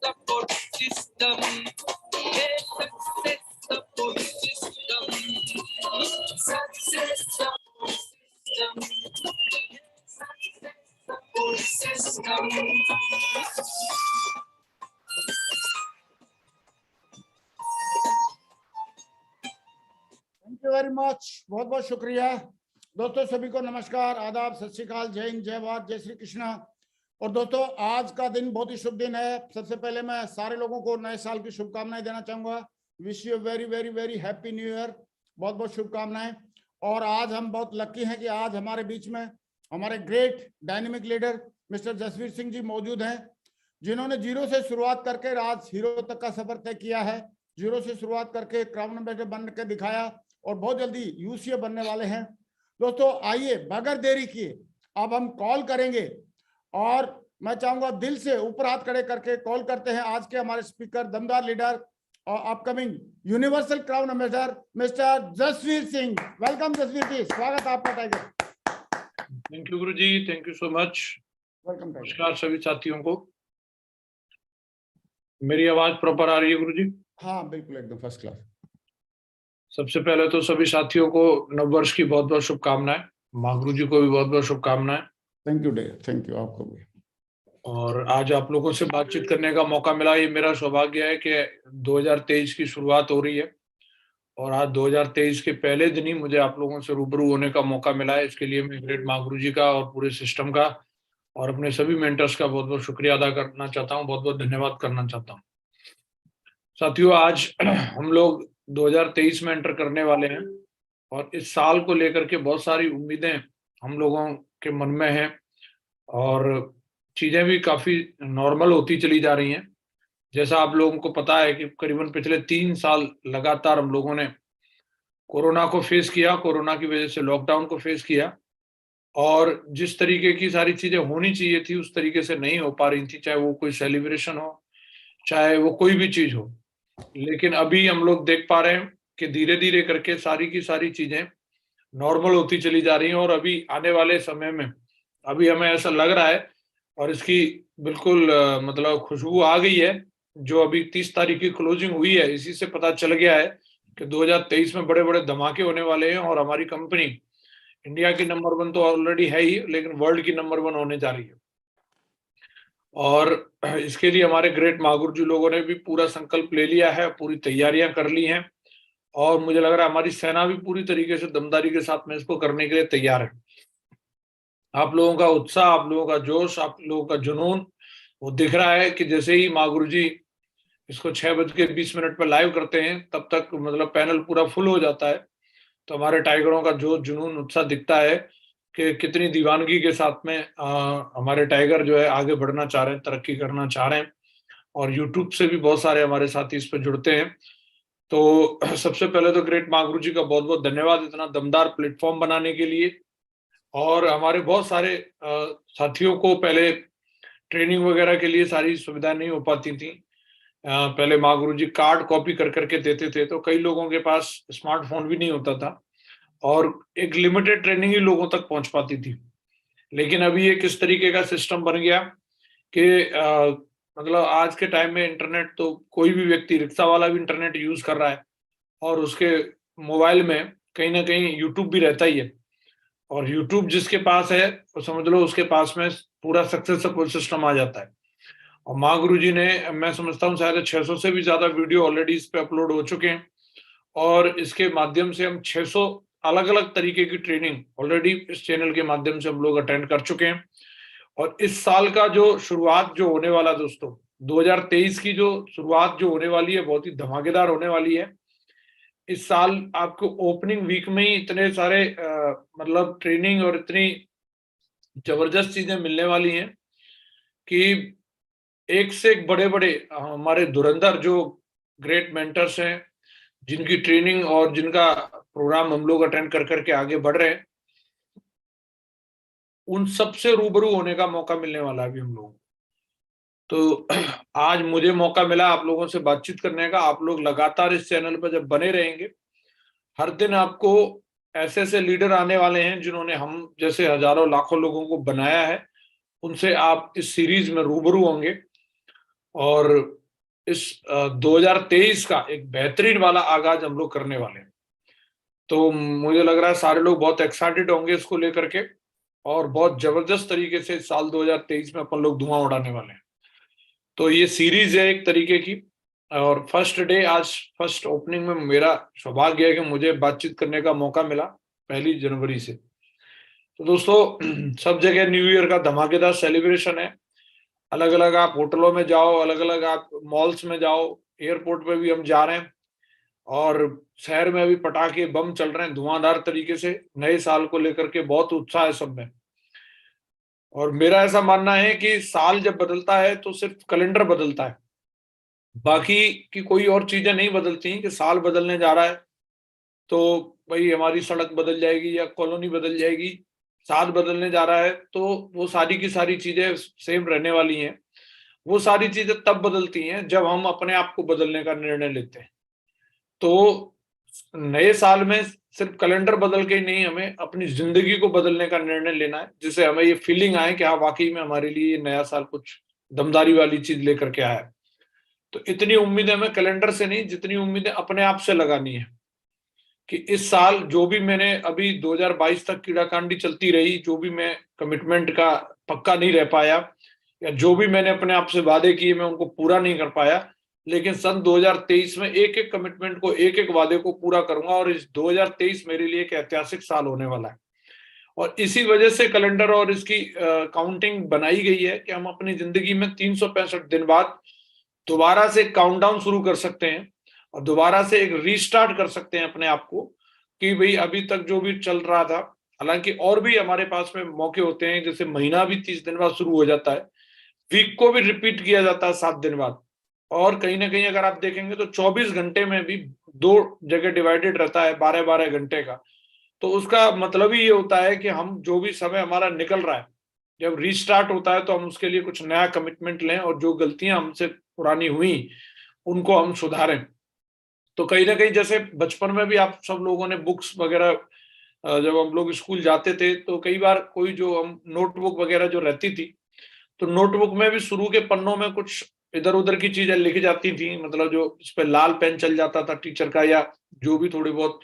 support system. Success support system. Success support system. Support system. Thank you very much, बहुत बहुत शुक्रिया दोस्तों। सभी को नमस्कार, आदाब, सत श्री अकाल, जय हिंद, जय भारत, जय श्री कृष्णा। और दोस्तों, आज का दिन बहुत ही शुभ दिन है। सबसे पहले मैं सारे लोगों को नए साल की शुभकामनाएं देना चाहूंगा। Wish you very very very happy new year, बहुत बहुत शुभकामनाएं। और आज हम बहुत लकी हैं कि आज हमारे बीच में हमारे great dynamic leader mister Jasvir Singh ji मौजूद हैं, जिन्होंने जीरो से शुरुआत करके आज हीरो तक का सफर तय किया है। जीरो से शुरुआत करके क्राउन एम्बेसडर बन के दिखाया और बहुत जल्दी यूसीए बनने वाले हैं। दोस्तों आइए बगैर देरी किए अब हम कॉल करेंगे और मैं चाहूंगा दिल से ऊपर हाथ खड़े करके कॉल करते हैं आज के हमारे स्पीकर, दमदार लीडर और upcoming universal crown ambassador mister Jasvir Singh. Welcome Jasvir ji, स्वागत आपका tiger. Thank you guru ji, thank you so much. Welcome. नमस्कार सभी साथियों को। मेरी आवाज प्रॉपर आ रही है गुरु जी? हाँ बिल्कुल, एकदम फर्स्ट क्लास। सबसे पहले तो सभी साथियों को नववर्ष की बहुत बहुत शुभकामनाएं। माँ गुरु जी को भी बहुत बहुत शुभकामनाएं। Thank you day, thank you आपको भी। और आज आप लोगों से बातचीत करने का मौका मिला, ये मेरा सौभाग्य है कि 2023 की शुरुआत हो रही है और आज 2023 के पहले दिन ही मुझे आप लोगों से रूबरू होने का मौका मिला है। इसके लिए मैं ग्रेट माँ गुरु जी का और पूरे सिस्टम का और अपने सभी मेंटर्स का बहुत बहुत शुक्रिया अदा करना चाहता हूँ, बहुत बहुत धन्यवाद करना चाहता हूँ। साथियों, आज हम लोग 2023 में एंटर करने वाले हैं और इस साल को लेकर के बहुत सारी उम्मीदें हम लोगों के मन में हैं और चीजें भी काफी नॉर्मल होती चली जा रही हैं। जैसा आप लोगों को पता है कि करीबन पिछले 3 साल लगातार हम लोगों ने कोरोना को फेस किया, कोरोना की वजह से लॉकडाउन को फेस किया और जिस तरीके की सारी चीजें होनी चाहिए थी उस तरीके से नहीं हो पा रही थी, चाहे वो कोई सेलिब्रेशन हो, चाहे वो कोई भी चीज हो। लेकिन अभी हम लोग देख पा रहे हैं कि धीरे धीरे करके सारी की सारी चीजें नॉर्मल होती चली जा रही हैं और अभी आने वाले समय में अभी हमें ऐसा लग रहा है और इसकी बिल्कुल मतलब खुशबू आ गई है। जो अभी 30 तारीख की क्लोजिंग हुई है, इसी से पता चल गया है कि 2023 में बड़े बड़े धमाके होने वाले हैं और हमारी कंपनी इंडिया की नंबर 1 तो ऑलरेडी है ही, लेकिन वर्ल्ड की नंबर 1 होने जा रही है। और इसके लिए हमारे ग्रेट मागुर जी लोगों ने भी पूरा संकल्प ले लिया है, पूरी तैयारियां कर ली हैं और मुझे लग रहा है हमारी सेना भी पूरी तरीके से दमदारी के साथ में इसको करने के लिए तैयार है। आप लोगों का उत्साह, आप लोगों का जोश, आप लोगों का जुनून वो दिख रहा है कि जैसे ही माँ गुरु जी इसको 6:20 पर लाइव करते हैं तब तक मतलब पैनल पूरा फुल हो जाता है। तो हमारे टाइगरों का जो जुनून उत्साह दिखता है कि कितनी दीवानगी के साथ में हमारे टाइगर जो है आगे बढ़ना चाह रहे हैं, तरक्की करना चाह रहे हैं। और यूट्यूब से भी बहुत सारे हमारे साथी इस पर जुड़ते हैं। तो सबसे पहले तो ग्रेट माँ गुरु जी का बहुत बहुत धन्यवाद इतना दमदार प्लेटफॉर्म बनाने के लिए। और हमारे बहुत सारे साथियों को पहले ट्रेनिंग वगैरह के लिए सारी सुविधा नहीं हो पाती थी। पहले माँ गुरु जी कार्ड कॉपी कर करके देते थे, तो कई लोगों के पास स्मार्टफोन भी नहीं होता था और एक लिमिटेड ट्रेनिंग ही लोगों तक पहुंच पाती थी। लेकिन अभी एक इस तरीके का सिस्टम बन गया कि मतलब आज के टाइम में इंटरनेट तो कोई भी व्यक्ति, रिक्शा वाला भी इंटरनेट यूज कर रहा है और उसके मोबाइल में कहीं ना कहीं यूट्यूब भी रहता ही है। और यूट्यूब जिसके पास है तो समझ लो उसके पास में पूरा सक्सेसफुल सिस्टम आ जाता है। और माँ गुरु जी ने, मैं समझता हूँ शायद 600 से भी ज्यादा वीडियो ऑलरेडी इस पे अपलोड हो चुके हैं और इसके माध्यम से हम 600 अलग अलग तरीके की ट्रेनिंग ऑलरेडी इस चैनल के माध्यम से हम लोग अटेंड कर चुके हैं। और इस साल का जो शुरुआत जो होने वाला दोस्तों, 2023 की जो शुरुआत जो होने वाली है बहुत ही धमाकेदार होने वाली है। इस साल आपको ओपनिंग वीक में ही इतने सारे मतलब ट्रेनिंग और इतनी जबरदस्त चीजें मिलने वाली हैं कि एक से एक बड़े बड़े हमारे धुरंधर जो ग्रेट मेंटर्स हैं, जिनकी ट्रेनिंग और जिनका प्रोग्राम हम लोग अटेंड कर करके आगे बढ़ रहे हैं, उन सबसे रूबरू होने का मौका मिलने वाला है अभी हम लोगों को। तो आज मुझे मौका मिला आप लोगों से बातचीत करने का। आप लोग लगातार इस चैनल पर जब बने रहेंगे, हर दिन आपको ऐसे ऐसे लीडर आने वाले हैं जिन्होंने हम जैसे हजारों लाखों लोगों को बनाया है उनसे आप इस सीरीज में रूबरू होंगे और इस 2023 का एक बेहतरीन वाला आगाज हम लोग करने वाले हैं। तो मुझे लग रहा है सारे लोग बहुत एक्साइटेड होंगे इसको लेकर के, और बहुत जबरदस्त तरीके से साल 2023 में अपन लोग धुआं उड़ाने वाले हैं। तो ये सीरीज है एक तरीके की, और फर्स्ट डे आज फर्स्ट ओपनिंग में मेरा सौभाग्य है कि मुझे बातचीत करने का मौका मिला 1 जनवरी से। तो दोस्तों, सब जगह न्यू ईयर का धमाकेदार सेलिब्रेशन है। अलग अलग आप होटलों में जाओ, अलग अलग आप मॉल्स में जाओ, एयरपोर्ट पे भी हम जा रहे हैं, और शहर में भी पटाखे बम चल रहे हैं धुआंधार तरीके से। नए साल को लेकर के बहुत उत्साह है सब में। और मेरा ऐसा मानना है कि साल जब बदलता है तो सिर्फ कैलेंडर बदलता है, बाकी की कोई और चीजें नहीं बदलती। कि साल बदलने जा रहा है तो भाई हमारी सड़क बदल जाएगी या कॉलोनी बदल जाएगी। साल बदलने जा रहा है तो वो सारी की सारी चीजें सेम रहने वाली हैं। वो सारी चीजें तब बदलती हैं जब हम अपने आप को बदलने का निर्णय लेते हैं। तो नए साल में सिर्फ कैलेंडर बदल के ही नहीं, हमें अपनी जिंदगी को बदलने का निर्णय लेना है, जिससे हमें ये फीलिंग आए कि हाँ वाकई में हमारे लिए ये नया साल कुछ दमदारी वाली चीज लेकर के आया है। तो इतनी उम्मीदें हमें कैलेंडर से नहीं, जितनी उम्मीदें अपने आप से लगानी है कि इस साल जो भी मैंने अभी 2022 तक कीड़ाकांडी चलती रही, जो भी मैं कमिटमेंट का पक्का नहीं रह पाया, या जो भी मैंने अपने आप से वादे किए मैं उनको पूरा नहीं कर पाया, लेकिन सन 2023 में एक एक कमिटमेंट को, एक एक वादे को पूरा करूंगा। और इस 2023 मेरे लिए एक ऐतिहासिक साल होने वाला है। और इसी वजह से कैलेंडर और इसकी काउंटिंग बनाई गई है कि हम अपनी जिंदगी में 365 दिन बाद दोबारा से काउंटडाउन शुरू कर सकते हैं, और दोबारा से एक रीस्टार्ट कर सकते हैं अपने आप को कि भाई अभी तक जो भी चल रहा था। हालांकि और भी हमारे पास में मौके होते हैं, जैसे महीना भी 30 दिन बाद शुरू हो जाता है, वीक को भी रिपीट किया जाता है 7 दिन बाद, और कहीं ना कहीं अगर आप देखेंगे तो 24 घंटे में भी 2 जगह डिवाइडेड रहता है 12-12 घंटे का। तो उसका मतलब ही ये होता है कि हम जो भी समय हमारा निकल रहा है, जब रीस्टार्ट होता है तो हम उसके लिए कुछ नया कमिटमेंट लें, और जो गलतियां हमसे पुरानी हुई उनको हम सुधारें। तो कहीं ना कहीं जैसे बचपन में भी आप सब लोगों ने बुक्स वगैरह, जब हम लोग स्कूल जाते थे तो कई बार कोई जो हम नोटबुक वगैरह जो रहती थी, तो नोटबुक में भी शुरू के पन्नों में कुछ इधर उधर की चीजें लिखी जाती थी, मतलब जो इस पे लाल पेन चल जाता था टीचर का, या जो भी थोड़ी बहुत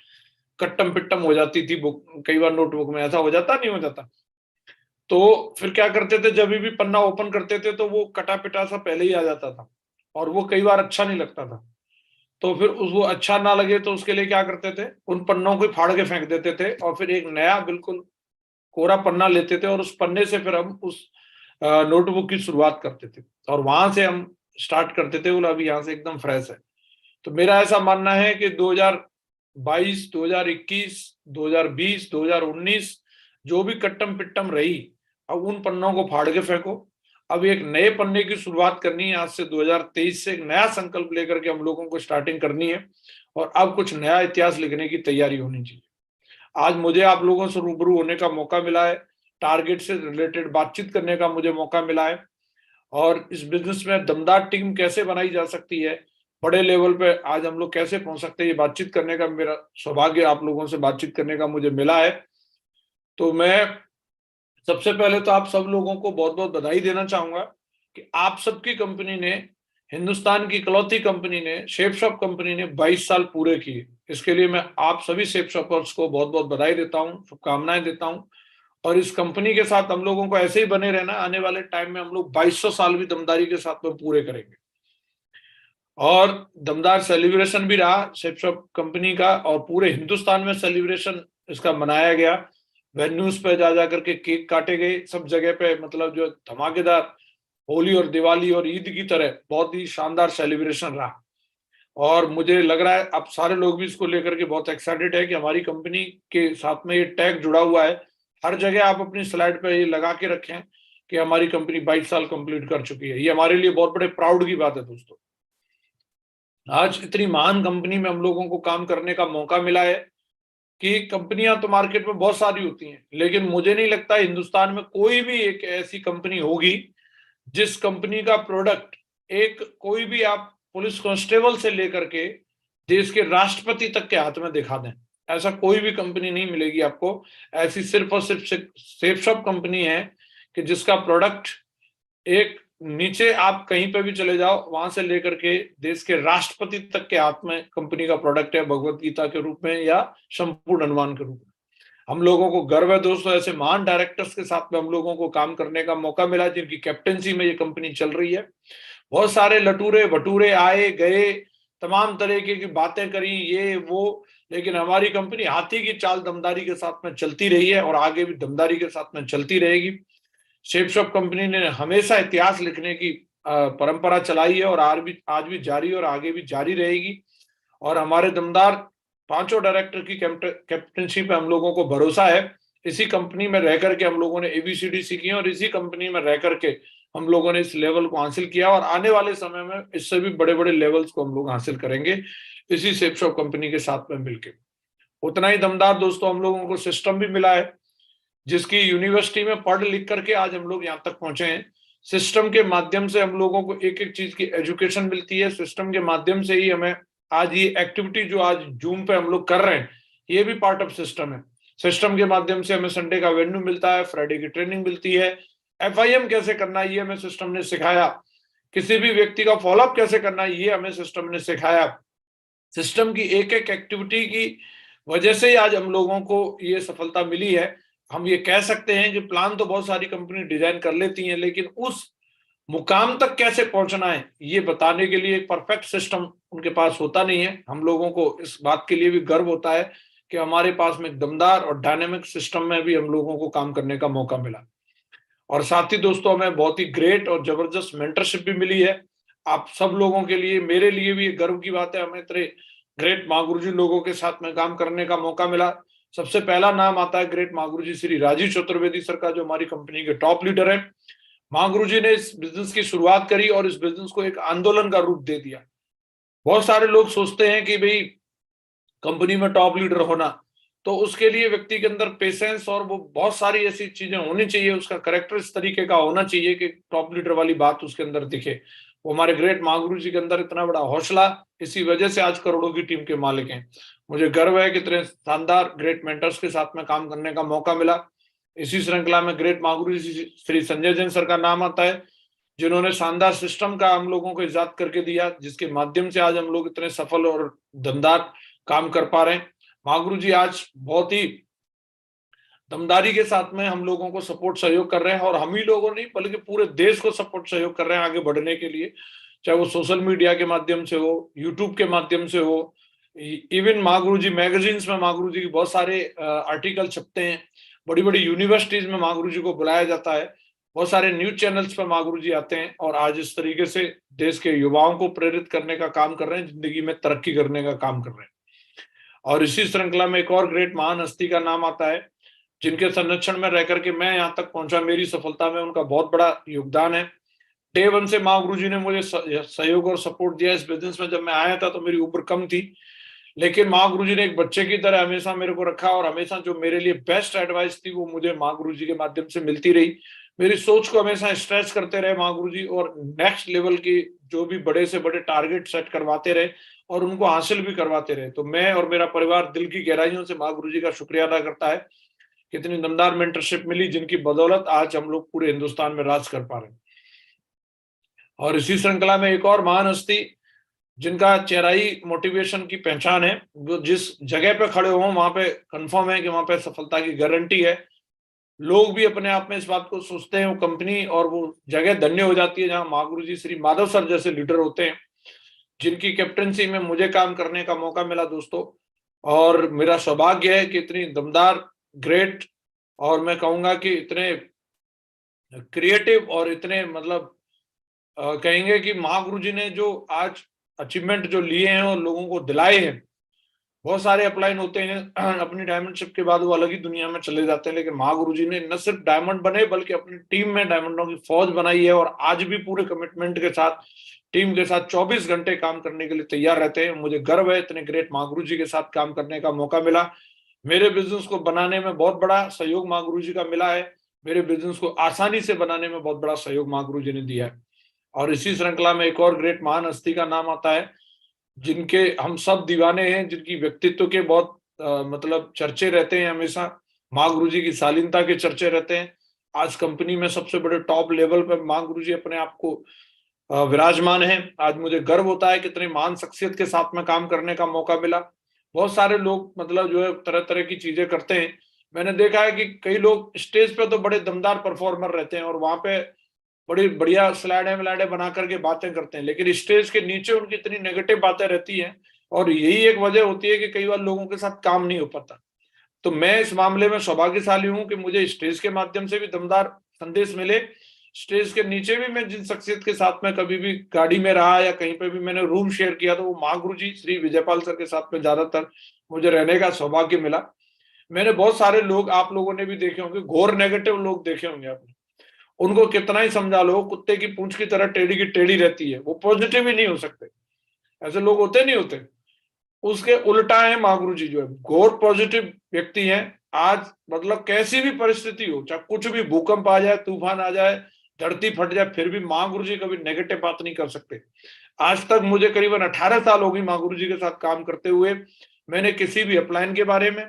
कट्टम पिट्टम हो जाती थी बुक, कई बार नोटबुक में ऐसा हो जाता नहीं हो जाता। तो फिर क्या करते थे, जब भी पन्ना ओपन करते थे तो वो कटा पिटा सा पहले ही आ जाता था, और वो कई बार अच्छा नहीं लगता था। तो फिर वो अच्छा ना लगे तो उसके लिए क्या करते थे, उन पन्नों को फाड़ के फेंक देते थे, और फिर एक नया बिल्कुल कोरा पन्ना लेते थे, और उस पन्ने से फिर हम उस नोटबुक की शुरुआत करते थे, और वहां से हम स्टार्ट करते थे, बोला अभी यहाँ से एकदम फ्रेश है। तो मेरा ऐसा मानना है कि 2022, 2021, 2020, 2019 जो भी कट्टम पिट्टम रही, अब उन पन्नों को फाड़ के फेंको। अब एक नए पन्ने की शुरुआत करनी है। आज से 2023 से एक नया संकल्प लेकर के हम लोगों को स्टार्टिंग करनी है, और अब कुछ नया इतिहास लिखने की तैयारी होनी चाहिए। आज मुझे आप लोगों से रूबरू होने का मौका मिला है, टारगेट से रिलेटेड बातचीत करने का मुझे मौका मिला है, और इस बिजनेस में दमदार टीम कैसे बनाई जा सकती है, बड़े लेवल पे आज हम लोग कैसे पहुंच सकते हैं, ये बातचीत करने का मेरा सौभाग्य, आप लोगों से बातचीत करने का मुझे मिला है। तो मैं सबसे पहले तो आप सब लोगों को बहुत बहुत बधाई देना चाहूंगा कि आप सबकी कंपनी ने, हिंदुस्तान की इकलौती कंपनी ने, शेप शॉप कंपनी ने 22 साल पूरे किए। इसके लिए मैं आप सभी शेप शॉपर्स को बहुत बहुत बधाई देता हूँ, शुभकामनाएं देता हूँ। और इस कंपनी के साथ हम लोगों को ऐसे ही बने रहना, आने वाले टाइम में हम लोग 2200 साल भी दमदारी के साथ में पूरे करेंगे। और दमदार सेलिब्रेशन भी रहा शेप शॉप कंपनी का, और पूरे हिंदुस्तान में सेलिब्रेशन इसका मनाया गया। वेन्यूज पे जा करके केक काटे गए सब जगह पे, मतलब जो धमाकेदार होली और दिवाली और ईद की तरह बहुत ही शानदार सेलिब्रेशन रहा। और मुझे लग रहा है आप सारे लोग भी इसको लेकर के बहुत एक्साइटेड है कि हमारी कंपनी के साथ में ये टैग जुड़ा हुआ है। हर जगह आप अपनी स्लाइड पे ये लगा के रखें कि हमारी कंपनी 22 साल कंप्लीट कर चुकी है। ये हमारे लिए बहुत बड़े प्राउड की बात है दोस्तों। आज इतनी महान कंपनी में हम लोगों को काम करने का मौका मिला है कि कंपनियां तो मार्केट में बहुत सारी होती हैं, लेकिन मुझे नहीं लगता हिंदुस्तान में कोई भी एक ऐसी कंपनी होगी जिस कंपनी का प्रोडक्ट एक कोई भी आप पुलिस कांस्टेबल से लेकर के देश के राष्ट्रपति तक के हाथ में दिखा दें। ऐसा कोई भी कंपनी नहीं मिलेगी आपको। ऐसी सिर्फ और सिर्फ शेप शॉप कंपनी है कि जिसका प्रोडक्ट एक नीचे आप कहीं पे भी चले जाओ, वहां से लेकर के देश के राष्ट्रपति तक के हाथ में कंपनी का प्रोडक्ट है, भगवत गीता के रूप में या संपूर्ण हनुमान के रूप में। हम लोगों को गर्व है दोस्तों, ऐसे महान डायरेक्टर्स के साथ में हम लोगों को काम करने का मौका मिला, जिनकी कैप्टेंसी में ये कंपनी चल रही है। बहुत सारे लटूरे भटूरे आए गए, तमाम तरीके की बातें करी, ये वो, लेकिन हमारी कंपनी हाथी की चाल दमदारी के साथ में चलती रही है और आगे भी दमदारी के साथ में चलती रहेगी। शेप शॉप कंपनी ने हमेशा इतिहास लिखने की परंपरा चलाई है और आज भी जारी और आगे भी जारी रहेगी। और हमारे दमदार 5 डायरेक्टर की कैप्टनशिप पे हम लोगों को भरोसा है। इसी कंपनी में रह करके हम लोगों ने ABCD सीखी और इसी कंपनी में रह करके हम लोगों ने इस लेवल को हासिल किया और आने वाले समय में इससे भी बड़े बड़े लेवल्स को हम लोग हासिल करेंगे इसी शेप शॉप कंपनी के साथ में मिलकर। उतना ही दमदार दोस्तों हम लोगों को सिस्टम भी मिला है, जिसकी यूनिवर्सिटी में पढ़ लिख करके आज हम लोग यहाँ तक पहुंचे हैं। सिस्टम के माध्यम से हम लोगों को एक एक चीज की एजुकेशन मिलती है। सिस्टम के माध्यम से ही हमें आज ये एक्टिविटी जो आज जूम पे हम लोग कर रहे हैं, ये भी पार्ट ऑफ सिस्टम है। सिस्टम के माध्यम से हमें संडे का वेन्यू मिलता है, फ्राइडे की ट्रेनिंग मिलती है, FIM कैसे करना है ये हमें सिस्टम ने सिखाया, किसी भी व्यक्ति का फॉलोअप कैसे करना है ये हमें सिस्टम ने सिखाया। सिस्टम की एक एक एक्टिविटी की वजह से ही आज हम लोगों को ये सफलता मिली है। हम ये कह सकते हैं कि प्लान तो बहुत सारी कंपनी डिजाइन कर लेती हैं, लेकिन उस मुकाम तक कैसे पहुंचना है ये बताने के लिए एक परफेक्ट सिस्टम उनके पास होता नहीं है। हम लोगों को इस बात के लिए भी गर्व होता है कि हमारे पास में एक दमदार और डायनेमिक सिस्टम में भी हम लोगों को काम करने का मौका मिला। और साथ ही दोस्तों हमें बहुत ही ग्रेट और जबरदस्त मेंटरशिप भी मिली है। आप सब लोगों के लिए, मेरे लिए भी गर्व की बात है, हमें इतने ग्रेट महागुरुजी लोगों के साथ में काम करने का मौका मिला। सबसे पहला नाम आता है ग्रेट महागुरुजी श्री राजीव चतुर्वेदी सर का, जो हमारी कंपनी के टॉप लीडर है। महागुरुजी ने इस बिजनेस की शुरुआत करी और इस बिजनेस को एक आंदोलन का रूप दे दिया। बहुत सारे लोग सोचते हैं कि भाई कंपनी में टॉप लीडर होना, तो उसके लिए व्यक्ति के अंदर पेशेंस और वो बहुत सारी ऐसी चीजें होनी चाहिए, उसका कैरेक्टर इस तरीके का होना चाहिए कि टॉप लीडर वाली बात उसके अंदर दिखे। वो हमारे ग्रेट महागुरुजी के अंदर इतना बड़ा हौसला, इसी वजह से आज करोड़ों की टीम के मालिक हैं। मुझे गर्व है कि इतने शानदार ग्रेट मेंटर्स के साथ में काम करने का मौका मिला। इसी श्रृंखला में ग्रेट महागुरुजी श्री संजय जैन सर का नाम आता है, जिन्होंने शानदार सिस्टम का हम लोगों को इजाद करके दिया, जिसके माध्यम से आज हम लोग इतने सफल और दमदार काम कर पा रहे हैं। महागुरुजी आज बहुत ही दमदारी के साथ में हम लोगों को सपोर्ट सहयोग कर रहे हैं और हम ही लोगों नहीं बल्कि पूरे देश को सपोर्ट सहयोग कर रहे हैं आगे बढ़ने के लिए, चाहे वो सोशल मीडिया के माध्यम से हो, यूट्यूब के माध्यम से हो, इवन महागुरुजी मैगजीन्स में महागुरुजी के बहुत सारे आर्टिकल छपते हैं, बड़ी बड़ी यूनिवर्सिटीज में महागुरुजी को बुलाया जाता है, बहुत सारे न्यूज चैनल्स पर महागुरुजी आते हैं और आज इस तरीके से देश के युवाओं को प्रेरित करने का काम कर रहे हैं, जिंदगी में तरक्की करने का काम कर रहे हैं। और इसी श्रृंखला में एक और ग्रेट महान हस्ती का नाम आता है, जिनके संरक्षण में रह करके मैं यहाँ तक पहुंचा, मेरी सफलता में उनका बहुत बड़ा योगदान है। डे 1 से महागुरुजी ने मुझे सहयोग और सपोर्ट दिया इस बिजनेस में। जब मैं आया था तो मेरी उम्र कम थी, लेकिन महागुरुजी ने एक बच्चे की तरह हमेशा मेरे को रखा और हमेशा जो मेरे लिए बेस्ट एडवाइस थी वो मुझे महागुरुजी के माध्यम से मिलती रही। मेरी सोच को हमेशा स्ट्रेच करते रहे महागुरुजी और नेक्स्ट लेवल की जो भी बड़े से बड़े टारगेट सेट करवाते रहे और उनको हासिल भी करवाते रहे। तो मैं और मेरा परिवार दिल की गहराइयों से महागुरुजी का शुक्रिया अदा करता है। कितनी दमदार मेंटरशिप मिली, जिनकी बदौलत आज हम लोग पूरे हिंदुस्तान में राज कर पा रहे हैं। और इसी श्रृंखला में एक और महान हस्ती, जिनका चेहराई मोटिवेशन की पहचान है, वो जिस जगह पे खड़े हो वहां पे कंफर्म है कि वहां पे सफलता की गारंटी है। लोग भी अपने आप में इस बात को सोचते हैं, वो कंपनी और वो जगह धन्य हो जाती है जहां महागुरुजी श्री माधव सर जैसे लीडर होते हैं, जिनकी कैप्टनसी में मुझे काम करने का मौका मिला दोस्तों। और मेरा सौभाग्य है कि इतनी दमदार, ग्रेट और मैं कहूंगा कि इतने क्रिएटिव और इतने मतलब कहेंगे कि महागुरुजी ने जो आज अचीवमेंट जो लिए हैं और लोगों को दिलाए हैं। बहुत सारे अपलाइन होते हैं अपनी डायमंडशिप के बाद वो अलग ही दुनिया में चले जाते हैं, लेकिन महागुरुजी ने न सिर्फ डायमंड बने बल्कि अपनी टीम में डायमंडों की फौज बनाई है और आज भी पूरे कमिटमेंट के साथ टीम के साथ 24 घंटे काम करने के लिए तैयार रहते हैं। मुझे गर्व है इतने ग्रेट महागुरुजी के साथ काम करने का मौका मिला। मेरे बिजनेस को बनाने में बहुत बड़ा सहयोग महागुरुजी का मिला है। मेरे बिजनेस को आसानी से बनाने में बहुत बड़ा सहयोग महागुरुजी ने दिया है। और इसी श्रृंखला में एक और ग्रेट महान हस्ती का नाम आता है, जिनके हम सब दीवाने हैं, जिनकी व्यक्तित्व के बहुत मतलब चर्चे रहते हैं हमेशा। महागुरुजी की शालीनता के चर्चे रहते हैं। आज कंपनी में सबसे बड़े टॉप लेवल पर मां गुरुजी अपने आप को विराजमान है। आज मुझे गर्व होता है कितनी महान शख्सियत के साथ में काम करने का मौका मिला। बहुत सारे लोग मतलब जो है तरह तरह की चीजें करते हैं। मैंने देखा है कि कई लोग स्टेज पे तो बड़े दमदार परफॉर्मर रहते हैं और वहां पे बड़ी बढ़िया स्लाइडें बना करके बातें करते हैं, लेकिन स्टेज के नीचे उनकी इतनी नेगेटिव बातें रहती हैं और यही एक वजह होती है कि कई बार लोगों के साथ काम नहीं हो पाता। तो मैं इस मामले में सौभाग्यशाली हूं कि मुझे स्टेज के माध्यम से भी दमदार संदेश मिले, स्टेज के नीचे भी मैं जिन शख्सियत के साथ में कभी भी गाड़ी में रहा या कहीं पे भी मैंने रूम शेयर किया तो वो महागुरुजी श्री विजयपाल सर के साथ में ज्यादातर मुझे रहने का सौभाग्य मिला। मैंने बहुत सारे लोग, आप लोगों ने भी देखे होंगे, घोर नेगेटिव लोग देखे होंगे आपने, उनको कितना ही समझा लो कुत्ते की पूंछ की तरह टेढ़ी की टेढ़ी रहती है, वो पॉजिटिव ही नहीं हो सकते। ऐसे लोग होते नहीं होते। उसके उल्टा है महागुरुजी जो है घोर पॉजिटिव व्यक्ति हैं। आज मतलब कैसी भी परिस्थिति हो, चाहे कुछ भी भूकंप आ जाए, तूफान आ जाए, धरती फट जाए, फिर भी महागुरुजी कभी नेगेटिव बात नहीं कर सकते। आज तक मुझे करीबन 18 साल हो गई महागुरुजी के साथ काम करते हुए। मैंने किसी भी अपलाइन के बारे में,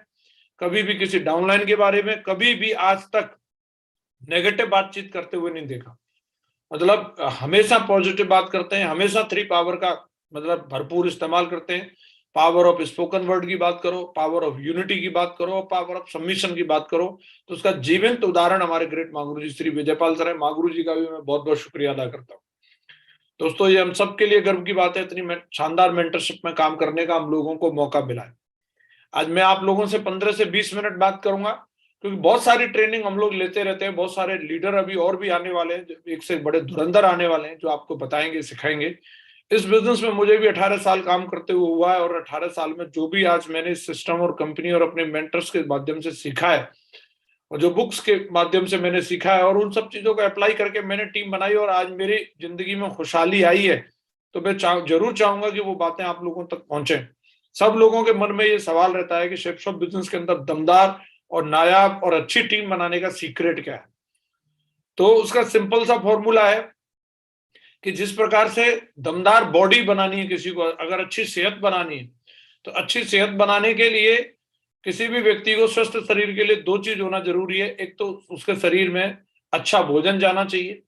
कभी भी किसी डाउनलाइन के बारे में, कभी भी आज तक नेगेटिव बातचीत करते हुए नहीं देखा। मतलब हमेशा पॉजिटिव बात करते हैं, हमेशा 3 पावर का मतलब भरपूर इस्तेमाल करते हैं। पावर ऑफ स्पोकन वर्ड की बात करो, पावर ऑफ यूनिटी की बात करो, पावर ऑफ सबमिशन की बात करो, तो उसका जीवंत उदाहरण हमारे ग्रेट महागुरु जी श्री विजयपाल सर है। महागुरु जी का भी मैं बहुत बहुत शुक्रिया अदा करता हूँ। दोस्तों, ये हम सबके लिए गर्व की बात है, इतनी शानदार मेंटरशिप में काम करने का हम लोगों को मौका मिला है। आज मैं आप लोगों से 15 से 20 मिनट बात करूंगा, क्योंकि बहुत सारी ट्रेनिंग हम लोग लेते रहते हैं। बहुत सारे लीडर अभी और भी आने वाले हैं, एक से बड़े धुरंधर आने वाले हैं जो आपको बताएंगे, सिखाएंगे। इस बिजनेस में मुझे भी 18 साल काम करते हुए हुआ है और 18 साल में जो भी आज मैंने इस सिस्टम और कंपनी और अपने मेंटर्स के माध्यम से सीखा है और जो बुक्स के माध्यम से मैंने सीखा है और उन सब चीजों को अप्लाई करके मैंने टीम बनाई और आज मेरी जिंदगी में खुशहाली आई है, तो मैं जरूर चाहूंगा कि वो बातें आप लोगों तक पहुंचे। सब लोगों के मन में ये सवाल रहता है कि शेप्स ऑफ बिजनेस के अंदर दमदार और नायाब और अच्छी टीम बनाने का सीक्रेट क्या है। तो उसका सिंपल सा फॉर्मूला है कि जिस प्रकार से दमदार बॉडी बनानी है किसी को, अगर अच्छी सेहत बनानी है, तो अच्छी सेहत बनाने के लिए किसी भी व्यक्ति को स्वस्थ शरीर के लिए 2 चीज होना जरूरी है। एक तो उसके शरीर में अच्छा भोजन जाना चाहिए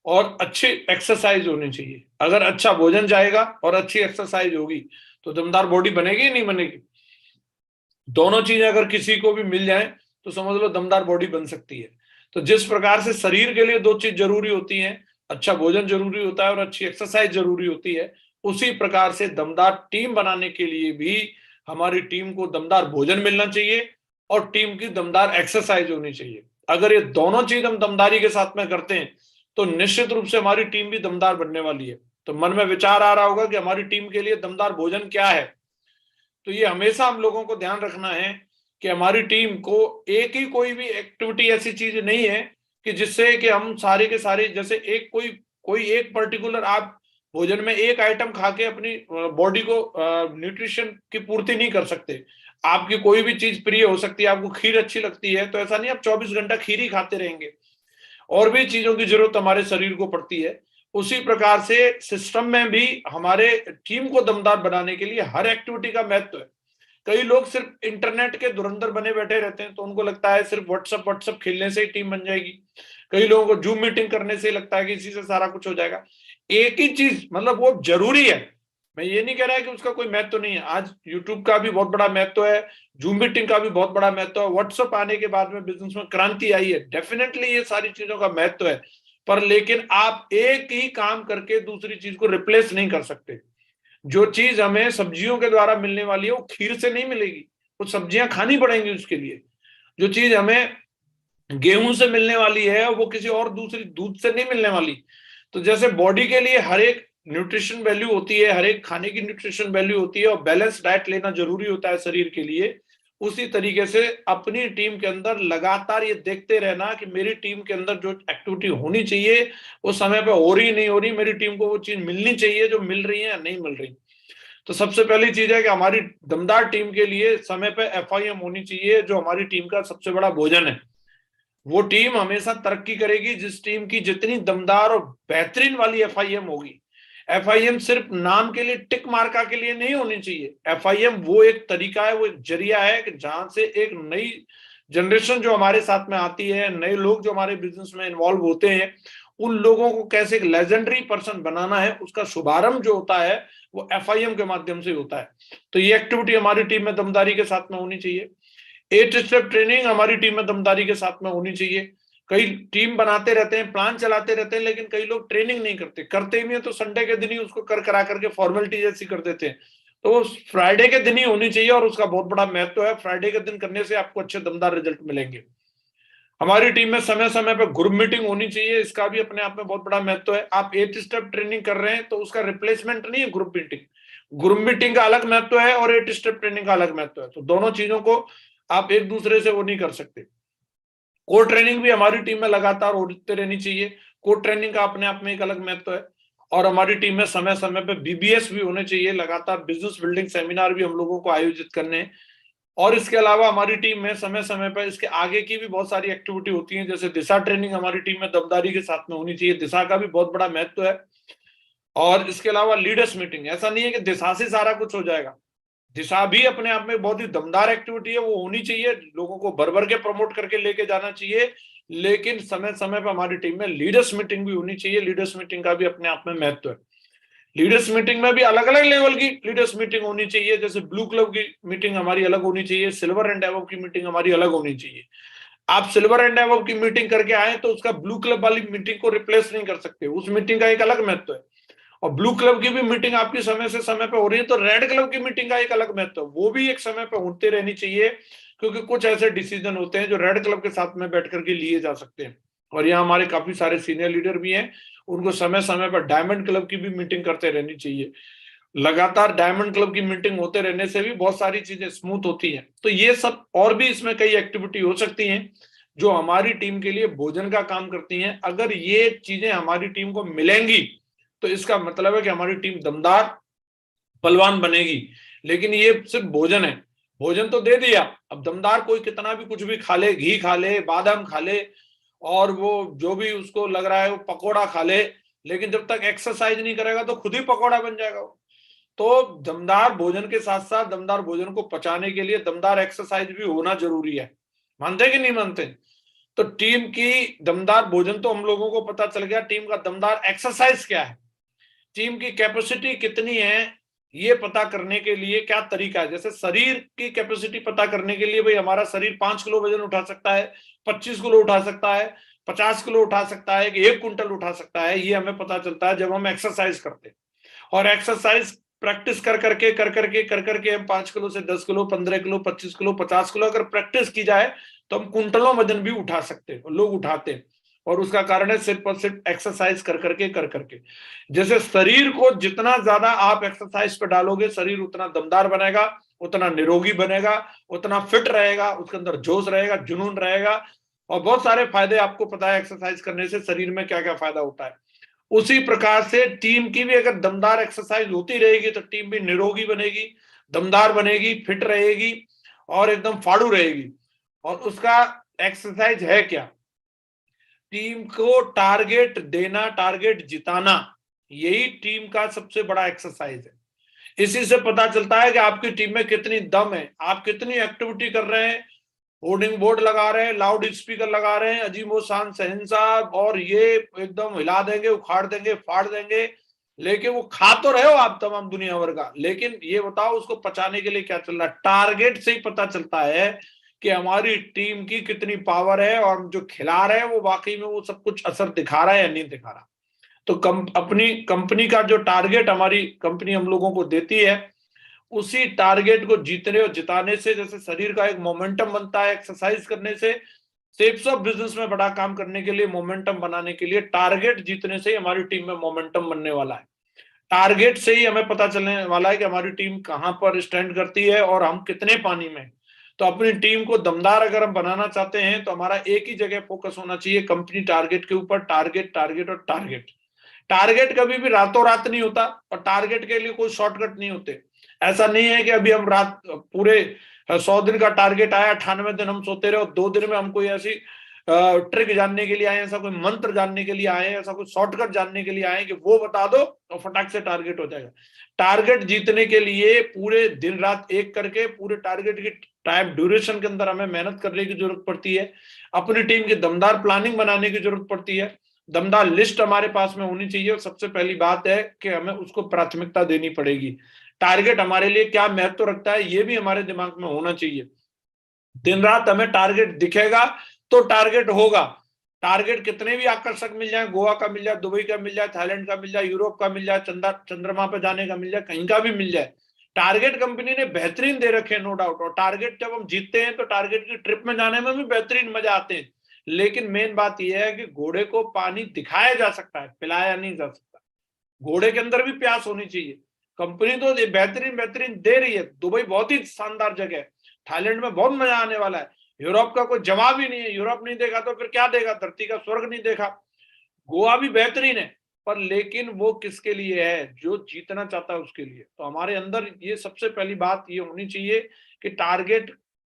और अच्छी एक्सरसाइज होनी चाहिए। अगर अच्छा भोजन जाएगा और अच्छी एक्सरसाइज होगी तो दमदार बॉडी बनेगी ही नहीं बनेगी। दोनों चीजें अगर किसी को भी मिल जाए तो समझ लो दमदार बॉडी बन सकती है। तो जिस प्रकार से शरीर के लिए 2 चीज जरूरी होती हैं, अच्छा भोजन जरूरी होता है और अच्छी एक्सरसाइज जरूरी होती है, उसी प्रकार से दमदार टीम बनाने के लिए भी हमारी टीम को दमदार भोजन मिलना चाहिए और टीम की दमदार एक्सरसाइज होनी चाहिए। अगर ये दोनों चीज हम दमदारी के साथ में करते हैं तो निश्चित रूप से हमारी टीम भी दमदार बनने वाली है। तो मन में विचार आ रहा होगा कि हमारी टीम के लिए दमदार भोजन क्या है। तो ये हमेशा हम लोगों को ध्यान रखना है कि हमारी टीम को एक ही कोई भी एक्टिविटी ऐसी चीज नहीं है कि जिससे कि हम सारे के सारे, जैसे एक कोई एक पर्टिकुलर आप भोजन में एक आइटम खा के अपनी बॉडी को न्यूट्रिशन की पूर्ति नहीं कर सकते। आपकी कोई भी चीज प्रिय हो सकती है, आपको खीर अच्छी लगती है तो ऐसा नहीं आप 24 घंटा खीर ही खाते रहेंगे, और भी चीजों की जरूरत हमारे शरीर को पड़ती है। उसी प्रकार से सिस्टम में भी हमारे टीम को दमदार बनाने के लिए हर एक्टिविटी का महत्व है। कई लोग सिर्फ इंटरनेट के धुरंधर बने बैठे रहते हैं, तो उनको लगता है सिर्फ व्हाट्सएप खेलने से ही टीम बन जाएगी। कई लोगों को जूम मीटिंग करने से लगता है कि इसी से सारा कुछ हो जाएगा। एक ही चीज मतलब वो जरूरी है, मैं ये नहीं कह रहा है कि उसका कोई महत्व नहीं है। आज यूट्यूब का भी बहुत बड़ा महत्व है, जूम मीटिंग का भी बहुत बड़ा महत्व है, व्हाट्सएप आने के बाद में बिजनेस में क्रांति आई है, डेफिनेटली ये सारी चीजों का महत्व है। पर लेकिन आप एक ही काम करके दूसरी चीज को रिप्लेस नहीं कर सकते। जो चीज हमें सब्जियों के द्वारा मिलने वाली है वो खीर से नहीं मिलेगी, वो सब्जियां खानी पड़ेंगी उसके लिए। जो चीज हमें गेहूं से मिलने वाली है वो किसी और दूसरी दूध से नहीं मिलने वाली। तो जैसे बॉडी के लिए हर एक न्यूट्रिशन वैल्यू होती है, हर एक खाने की न्यूट्रिशन वैल्यू होती है और बैलेंस डाइट लेना जरूरी होता है शरीर के लिए, उसी तरीके से अपनी टीम के अंदर लगातार ये देखते रहना कि मेरी टीम के अंदर जो एक्टिविटी होनी चाहिए वो समय पे हो रही नहीं हो रही, मेरी टीम को वो चीज मिलनी चाहिए जो मिल रही है या नहीं मिल रही। तो सबसे पहली चीज है कि हमारी दमदार टीम के लिए समय पे FIM होनी चाहिए, जो हमारी टीम का सबसे बड़ा भोजन है। वो टीम हमेशा तरक्की करेगी जिस टीम की जितनी दमदार और बेहतरीन वाली FIM होगी। FIM सिर्फ नाम के लिए, टिक मार्का के लिए नहीं होनी चाहिए। FIM वो एक तरीका है, वो एक जरिया है कि जहां से एक नई जनरेशन जो हमारे साथ में आती है, नए लोग जो हमारे बिजनेस में इन्वॉल्व होते हैं, उन लोगों को कैसे एक लेजेंडरी पर्सन बनाना है, उसका शुभारंभ जो होता है वो FIM के माध्यम से होता है। तो ये एक्टिविटी हमारी टीम में दमदारी के साथ में होनी चाहिए। 8 स्टेप ट्रेनिंग हमारी टीम में दमदारी के साथ में होनी चाहिए। कई टीम बनाते रहते हैं, प्लान चलाते रहते हैं, लेकिन कई लोग ट्रेनिंग नहीं करते, करते भी हैं तो संडे के दिन ही उसको करा करके फॉर्मेलिटी जैसी कर देते हैं। तो फ्राइडे के दिन ही होनी चाहिए और उसका बहुत बड़ा महत्व है। फ्राइडे के दिन करने से आपको अच्छे दमदार रिजल्ट मिलेंगे। हमारी टीम में समय समय पर ग्रुप मीटिंग होनी चाहिए, इसका भी अपने आप में बहुत बड़ा महत्व है। आप 8 स्टेप ट्रेनिंग कर रहे हैं तो उसका रिप्लेसमेंट नहीं है ग्रुप मीटिंग। ग्रुप मीटिंग का अलग महत्व है और 8 स्टेप ट्रेनिंग का अलग महत्व है। तो दोनों चीजों को आप एक दूसरे से वो नहीं कर सकते। कोर ट्रेनिंग भी हमारी टीम में लगातार होती रहनी चाहिए। कोर ट्रेनिंग का अपने आप में एक अलग महत्व है। और हमारी टीम में समय समय पे BBS भी होने चाहिए, लगातार बिजनेस बिल्डिंग सेमिनार भी हम लोगों को आयोजित करने हैं। और इसके अलावा हमारी टीम में समय समय पर इसके आगे की भी बहुत सारी एक्टिविटी होती है, जैसे दिशा ट्रेनिंग हमारी टीम में दमदारी के साथ में होनी चाहिए। दिशा का भी बहुत बड़ा महत्व है। और इसके अलावा लीडर्स मीटिंग, ऐसा नहीं है कि दिशा से सारा कुछ हो जाएगा। दिशा भी अपने आप में बहुत ही दमदार एक्टिविटी है, वो होनी चाहिए, लोगों को भर भर के प्रमोट करके लेके जाना चाहिए। लेकिन समय समय पर हमारी टीम में लीडर्स मीटिंग भी होनी चाहिए। लीडर्स मीटिंग का भी अपने आप में महत्व है। लीडर्स मीटिंग में भी अलग अलग लेवल की लीडर्स मीटिंग होनी चाहिए। जैसे ब्लू क्लब की मीटिंग हमारी अलग होनी चाहिए, सिल्वर एंड एबव की मीटिंग हमारी अलग होनी चाहिए। आप सिल्वर एंड एबव की मीटिंग करके आए तो उसका ब्लू क्लब वाली मीटिंग को रिप्लेस नहीं कर सकते, उस मीटिंग का एक अलग महत्व है। और ब्लू क्लब की भी मीटिंग आपकी समय से समय पे हो रही है तो रेड क्लब की मीटिंग का एक अलग महत्व है, वो भी एक समय पे होते रहनी चाहिए। क्योंकि कुछ ऐसे डिसीजन होते हैं जो रेड क्लब के साथ में बैठ करके लिए जा सकते हैं। और यहाँ हमारे काफी सारे सीनियर लीडर भी हैं, उनको समय समय पर डायमंड क्लब की भी मीटिंग करते रहनी चाहिए। लगातार डायमंड क्लब की मीटिंग होते रहने से भी बहुत सारी चीजें स्मूथ होती हैं। तो ये सब और भी इसमें कई एक्टिविटी हो सकती हैं जो हमारी टीम के लिए भोजन का काम करती हैं। अगर ये चीजें हमारी टीम को मिलेंगी तो इसका मतलब है कि हमारी टीम दमदार बलवान बनेगी। लेकिन ये सिर्फ भोजन है, भोजन तो दे दिया, अब दमदार कोई कितना भी कुछ भी खा ले, घी खा ले, बादाम खा ले और वो जो भी उसको लग रहा है वो पकोड़ा खा ले, लेकिन जब तक एक्सरसाइज नहीं करेगा तो खुद ही पकोड़ा बन जाएगा वो। तो दमदार भोजन के साथ साथ दमदार भोजन को पचाने के लिए दमदार एक्सरसाइज भी होना जरूरी है। मानते कि नहीं मानते? तो टीम की दमदार भोजन तो हम लोगों को पता चल गया, टीम का दमदार एक्सरसाइज क्या है, टीम की कैपेसिटी कितनी है, ये पता करने के लिए क्या तरीका है। जैसे शरीर की कैपेसिटी पता करने के लिए, भाई हमारा शरीर 5 किलो वजन उठा सकता है, 25 किलो उठा सकता है, 50 किलो उठा सकता है कि 1 कुंटल उठा सकता है, ये हमें पता चलता है जब हम एक्सरसाइज करते हैं। और एक्सरसाइज प्रैक्टिस कर करके हम 5 किलो से 10 किलो, 15 किलो, 25 किलो, 50 किलो अगर प्रैक्टिस की जाए तो हम कुंटलों वजन भी उठा सकते हैं, लोग उठाते हैं। और उसका कारण है सिर्फ और सिर्फ एक्सरसाइज कर करके। जैसे शरीर को जितना ज्यादा आप एक्सरसाइज पे डालोगे, शरीर उतना दमदार बनेगा, उतना निरोगी बनेगा, उतना फिट रहेगा, उसके अंदर जोश रहेगा, जुनून रहेगा। और बहुत सारे फायदे आपको पता है एक्सरसाइज करने से शरीर में क्या क्या फायदा होता है। उसी प्रकार से टीम की भी अगर दमदार एक्सरसाइज होती रहेगी तो टीम भी निरोगी बनेगी, दमदार बनेगी, फिट रहेगी और एकदम फाड़ू रहेगी। और उसका एक्सरसाइज है क्या? टीम को टारगेट देना, टारगेट जिताना, यही टीम का सबसे बड़ा एक्सरसाइज है। इसी से पता चलता है कि आपकी टीम में कितनी दम है, आप कितनी एक्टिविटी कर रहे हैं, होर्डिंग बोर्ड लगा रहे हैं, लाउड स्पीकर लगा रहे हैं, अजीमो शान शहंशाह, और ये एकदम हिला देंगे, उखाड़ देंगे, फाड़ देंगे, लेकिन वो खा तो रहे हो आप तमाम दुनिया भर का, लेकिन ये बताओ उसको पचाने के लिए क्या चल रहा है। टारगेट से ही पता चलता है कि हमारी टीम की कितनी पावर है और हम जो खिला रहे हैं वो वाकई में वो सब कुछ असर दिखा रहा है या नहीं दिखा रहा। तो अपनी कंपनी का जो टारगेट हमारी कंपनी हम लोगों को देती है, उसी टारगेट को जीतने और जिताने से, जैसे शरीर का एक मोमेंटम बनता है एक्सरसाइज करने से, शेप्स ऑफ बिजनेस में बड़ा काम करने के लिए, मोमेंटम बनाने के लिए, टारगेट जीतने से ही हमारी टीम में मोमेंटम बनने वाला है। टारगेट से ही हमें पता चलने वाला है कि हमारी टीम कहां पर स्टैंड करती है और हम कितने पानी में। तो अपनी टीम को दमदार अगर हम बनाना चाहते हैं तो हमारा एक ही जगह फोकस होना चाहिए, कंपनी टारगेट के ऊपर। टारगेट, टारगेट और टारगेट। टारगेट कभी भी रातों रात नहीं होता और टारगेट के लिए कोई शॉर्टकट नहीं होते। ऐसा नहीं है कि अभी हम रात पूरे 100 दिन का टारगेट आया, 98 दिन हम सोते रहे और 2 दिन में हम कोई ऐसी ट्रिक जानने के लिए आए, ऐसा कोई मंत्र जानने के लिए आए, ऐसा कोई शॉर्टकट जानने के लिए आए कि वो बता दो और फटाक से टारगेट हो जाएगा। टारगेट जीतने के लिए पूरे दिन रात एक करके पूरे टारगेट की टाइम ड्यूरेशन के अंदर हमें मेहनत करने की जरूरत पड़ती है। अपनी टीम की दमदार प्लानिंग बनाने की जरूरत पड़ती है। दमदार लिस्ट हमारे पास में होनी चाहिए और सबसे पहली बात है कि हमें उसको प्राथमिकता देनी पड़ेगी। टारगेट हमारे लिए क्या महत्व रखता है ये भी हमारे दिमाग में होना चाहिए। दिन रात हमें टारगेट दिखेगा तो टारगेट होगा। टारगेट कितने भी आकर्षक मिल जाए, गोवा का मिल जाए, दुबई का मिल जाए, थाईलैंड का मिल जाए, यूरोप का मिल जाए, चंद्रमा पे जाने का मिल जाए, कहीं का भी मिल जाए, टारगेट कंपनी ने बेहतरीन दे रखे हैं, नो डाउट। और टारगेट जब हम जीतते हैं तो टारगेट की ट्रिप में जाने में भी बेहतरीन मजा आते हैं। लेकिन मेन बात यह है कि घोड़े को पानी दिखाया जा सकता है, पिलाया नहीं जा सकता। घोड़े के अंदर भी प्यास होनी चाहिए। कंपनी तो बेहतरीन बेहतरीन दे रही है। दुबई बहुत ही शानदार जगह है, थाईलैंड में बहुत मजा आने वाला है, यूरोप का कोई जवाब ही नहीं है। यूरोप नहीं देखा तो फिर क्या देगा, धरती का स्वर्ग नहीं देखा। गोवा भी बेहतरीन है, पर लेकिन वो किसके लिए है, जो जीतना चाहता है उसके लिए। तो हमारे अंदर ये सबसे पहली बात ये होनी चाहिए कि टारगेट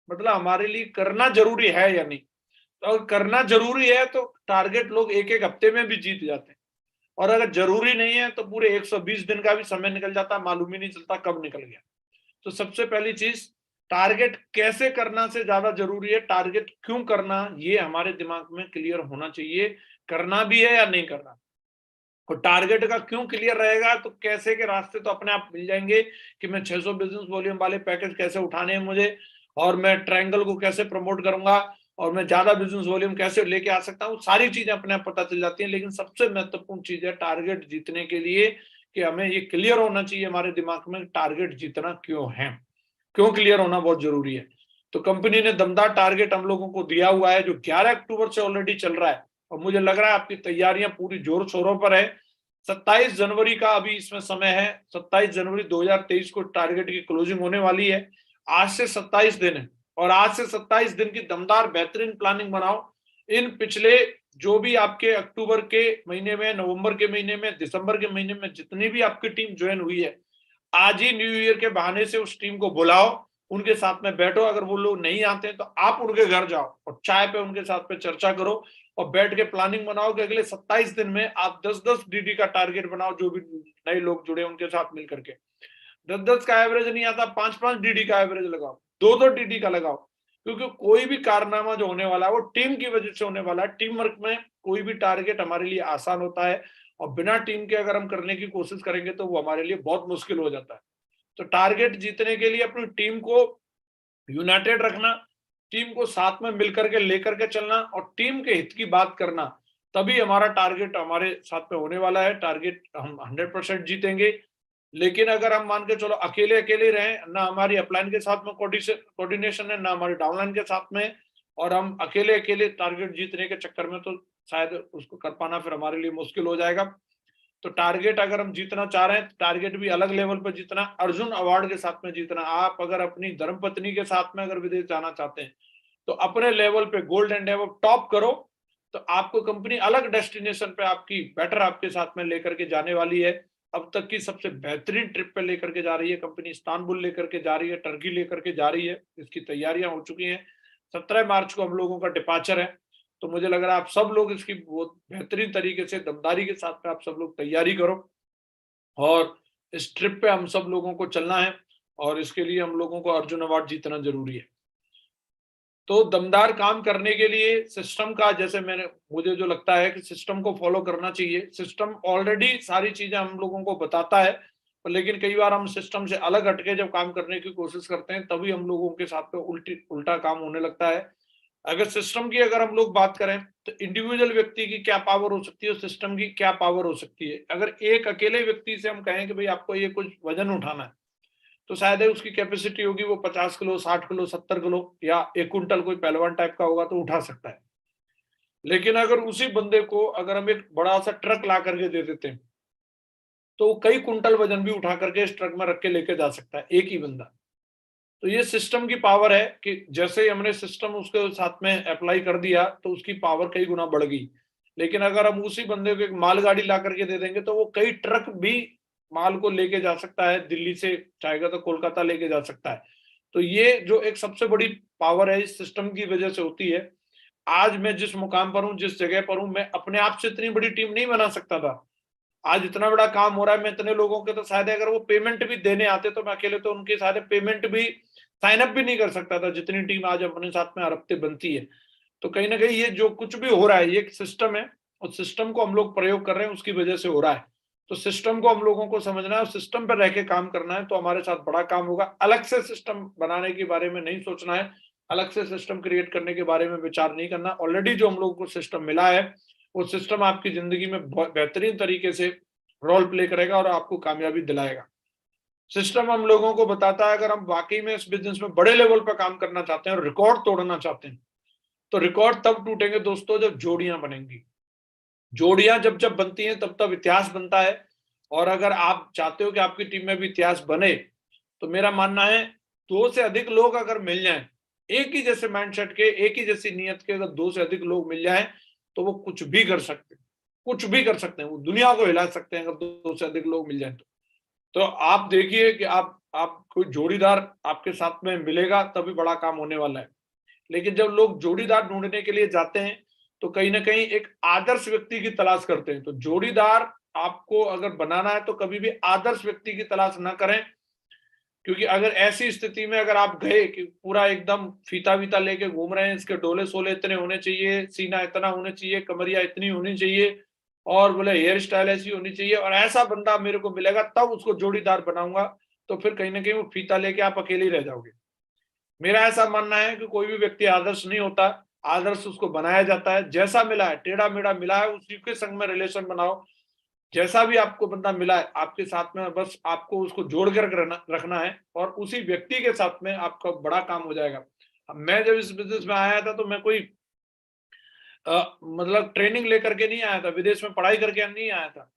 मतलब हमारे लिए करना जरूरी है या नहीं। तो अगर करना जरूरी है तो टारगेट लोग एक एक हफ्ते में भी जीत जाते हैं, और अगर जरूरी नहीं है तो पूरे 120 दिन का भी समय निकल जाता है, मालूम ही नहीं चलता कब निकल गया। तो सबसे पहली चीज, टारगेट कैसे करना से ज्यादा जरूरी है टारगेट क्यों करना, ये हमारे दिमाग में क्लियर होना चाहिए। करना भी है या नहीं करना। और टारगेट का क्यों क्लियर रहेगा तो कैसे के रास्ते तो अपने आप मिल जाएंगे कि मैं 600 बिजनेस वॉल्यूम वाले पैकेज कैसे उठाने हैं मुझे, और मैं ट्रायंगल को कैसे प्रमोट करूंगा, और मैं ज्यादा बिजनेस वॉल्यूम कैसे लेके आ सकता हूँ। सारी चीजें अपने आप पता चल जाती हैं। लेकिन सबसे महत्वपूर्ण चीज है टारगेट जीतने के लिए कि हमें ये क्लियर होना चाहिए हमारे दिमाग में टारगेट जीतना क्यों है, क्यों क्लियर होना बहुत जरूरी है। तो कंपनी ने दमदार टारगेट हम लोगों को दिया हुआ है जो 11 अक्टूबर से ऑलरेडी चल रहा है, और मुझे लग रहा है आपकी तैयारियां पूरी जोर शोरों पर है। 27 जनवरी का अभी इसमें समय है, 27 जनवरी 2023 को टारगेट की क्लोजिंग होने वाली है। आज से 27 दिन है, और आज से 27 दिन की दमदार बेहतरीन प्लानिंग बनाओ। इन पिछले जो भी आपके अक्टूबर के महीने में, नवंबर के महीने में, दिसंबर के महीने में जितनी भी आपकी टीम ज्वाइन हुई है, आज ही न्यू ईयर के बहाने से उस टीम को बुलाओ, उनके साथ में बैठो। अगर वो लोग नहीं आते हैं तो आप उनके घर जाओ और चाय पे उनके साथ पे चर्चा करो और बैठ के प्लानिंग बनाओ कि अगले 27 दिन में आप 10-10 डीडी का टारगेट बनाओ। जो भी नए लोग जुड़े उनके साथ मिलकर के 10-10 का एवरेज नहीं आता, 5-5 डीडी का एवरेज लगाओ, 2-2 डीडी का लगाओ। क्योंकि कोई भी कारनामा जो होने वाला है वो टीम की वजह से होने वाला है। टीम वर्क में कोई भी टारगेट हमारे लिए आसान होता है, और बिना टीम के अगर हम करने की कोशिश करेंगे तो वो हमारे लिए बहुत मुश्किल हो जाता है। तो टारगेट जीतने के लिए अपनी टीम को यूनाइटेड रखना, टीम को साथ में मिलकर के लेकर के चलना और टीम के हित की बात करना, तभी हमारा टारगेट हमारे साथ में होने वाला है। टारगेट हम 100% जीतेंगे। लेकिन अगर हम मान के चलो अकेले अकेले रहें, ना हमारी अपलाइन के साथ में कोऑर्डिनेशन है, ना हमारी डाउनलाइन के साथ में, और हम अकेले अकेले टारगेट जीतने के चक्कर में, तो शायद उसको कर पाना फिर हमारे लिए मुश्किल हो जाएगा। तो टारगेट अगर हम जीतना चाह रहे हैं, टारगेट भी अलग लेवल पर जीतना, अर्जुन अवार्ड के साथ में जीतना। आप अगर अपनी धर्मपत्नी के साथ में अगर विदेश जाना चाहते हैं तो अपने लेवल पे गोल्ड एंड एबव टॉप करो, तो आपको कंपनी अलग डेस्टिनेशन पे आपकी बेटर आपके साथ में लेकर के जाने वाली है। अब तक की सबसे बेहतरीन ट्रिप पे लेकर के जा रही है कंपनी, इस्तांबुल लेकर के जा रही है, टर्की लेकर के जा रही है। इसकी तैयारियां हो चुकी हैं। 17 मार्च को हम लोगों का डिपार्चर है। तो मुझे लग रहा है आप सब लोग इसकी बहुत बेहतरीन तरीके से दमदारी के साथ में आप सब लोग तैयारी करो, और इस ट्रिप पे हम सब लोगों को चलना है, और इसके लिए हम लोगों को अर्जुन अवार्ड जीतना जरूरी है। तो दमदार काम करने के लिए सिस्टम का, जैसे मुझे जो लगता है कि सिस्टम को फॉलो करना चाहिए। सिस्टम ऑलरेडी सारी चीजें हम लोगों को बताता है, पर लेकिन कई बार हम सिस्टम से अलग हटके जब काम करने की कोशिश करते हैं तभी हम लोगों के साथ में उल्टा काम होने लगता है। अगर सिस्टम की अगर हम लोग बात करें तो इंडिविजुअल व्यक्ति की क्या पावर हो सकती है, सिस्टम की क्या पावर हो सकती है। अगर एक अकेले व्यक्ति से हम कहें कि भाई आपको ये कुछ वजन उठाना है, तो शायद उसकी कैपेसिटी होगी वो 50 किलो, 60 किलो, 70 किलो, या 1 कुंटल कोई पहलवान टाइप का होगा तो उठा सकता है। लेकिन अगर उसी बंदे को अगर हम एक बड़ा सा ट्रक ला करके दे देते हैं तो वो कई कुंटल वजन भी उठा करके इस ट्रक में रख के लेके जा सकता है, एक ही बंदा। तो ये सिस्टम की पावर है कि जैसे ही हमने सिस्टम उसके साथ में अप्लाई कर दिया तो उसकी पावर कई गुना बढ़ गई। लेकिन अगर हम उसी बंदे को एक मालगाड़ी ला करके दे देंगे तो वो कई ट्रक भी माल को लेके जा सकता है, दिल्ली से चाहेगा तो कोलकाता लेके जा सकता है। तो ये जो एक सबसे बड़ी पावर है इस सिस्टम की वजह से होती है। आज मैं जिस मुकाम पर हूँ, जिस जगह पर हूँ, मैं अपने आप से इतनी बड़ी टीम नहीं बना सकता था। आज इतना बड़ा काम हो रहा है, मैं इतने लोगों के तो शायद अगर वो पेमेंट भी देने आते तो मैं अकेले तो उनके सारे पेमेंट भी साइन अप भी नहीं कर सकता था, जितनी टीम आज अपने साथ में हर हफ्ते बनती है। तो कहीं ना कहीं ये जो कुछ भी हो रहा है, ये एक सिस्टम है, उस सिस्टम को हम लोग प्रयोग कर रहे हैं, उसकी वजह से हो रहा है। तो सिस्टम को हम लोगों को समझना है और सिस्टम पर रह के काम करना है, तो हमारे साथ बड़ा काम होगा। अलग से सिस्टम बनाने के बारे में नहीं सोचना है, अलग से सिस्टम क्रिएट करने के बारे में विचार नहीं करना। ऑलरेडी जो हम लोगों को सिस्टम मिला है, वो सिस्टम आपकी जिंदगी में बहुत बेहतरीन तरीके से रोल प्ले करेगा और आपको कामयाबी दिलाएगा। सिस्टम हम लोगों को बताता है, अगर हम वाकई में इस बिजनेस में बड़े लेवल पर काम करना चाहते हैं और रिकॉर्ड तोड़ना चाहते हैं, तो रिकॉर्ड तब टूटेंगे दोस्तों जब जोड़ियां बनेंगी। जोड़ियां जब जब बनती हैं तब तब इतिहास बनता है। और अगर आप चाहते हो कि आपकी टीम में भी इतिहास बने, तो मेरा मानना है 2 से अधिक लोग अगर मिल जाएं, एक ही जैसे माइंडसेट के, एक ही जैसी नीयत के, अगर 2 से अधिक लोग मिल जाएं तो वो कुछ भी कर सकते हैं, कुछ भी कर सकते हैं, वो दुनिया को हिला सकते हैं अगर 2 से अधिक लोग मिल जाएं तो आप देखिए कि आप कोई जोड़ीदार आपके साथ में मिलेगा तभी बड़ा काम होने वाला है। लेकिन जब लोग जोड़ीदार ढूंढने के लिए जाते हैं तो कहीं ना कहीं एक आदर्श व्यक्ति की तलाश करते हैं। तो जोड़ीदार आपको अगर बनाना है तो कभी भी आदर्श व्यक्ति की तलाश ना करें, क्योंकि अगर ऐसी स्थिति में अगर आप गए कि पूरा एकदम फीता वीता लेके घूम रहे हैं, इसके डोले सोले इतने होने चाहिए, सीना इतना होने चाहिए, कमरिया इतनी होनी चाहिए, और बोले हेयर स्टाइल ऐसी होनी चाहिए, और ऐसा बंदा मेरे को मिलेगा तब उसको जोड़ीदार बनाऊंगा, तो फिर कहीं ना कहीं वो फीता लेके आप अकेले ही रह जाओगे। मेरा ऐसा मानना है कि कोई भी व्यक्ति आदर्श नहीं होता, आदर्श उसको बनाया जाता है। जैसा मिला है, टेढ़ा मेढ़ा मिला है, उसी के संग में रिलेशन बनाओ। जैसा भी आपको बंदा मिला है आपके साथ में, बस आपको उसको जोड़ कर रखना है और उसी व्यक्ति के साथ में आपका बड़ा काम हो जाएगा। मैं जब इस बिजनेस में आया था तो मैं कोई मतलब ट्रेनिंग लेकर के नहीं आया था, विदेश में पढ़ाई करके नहीं आया था।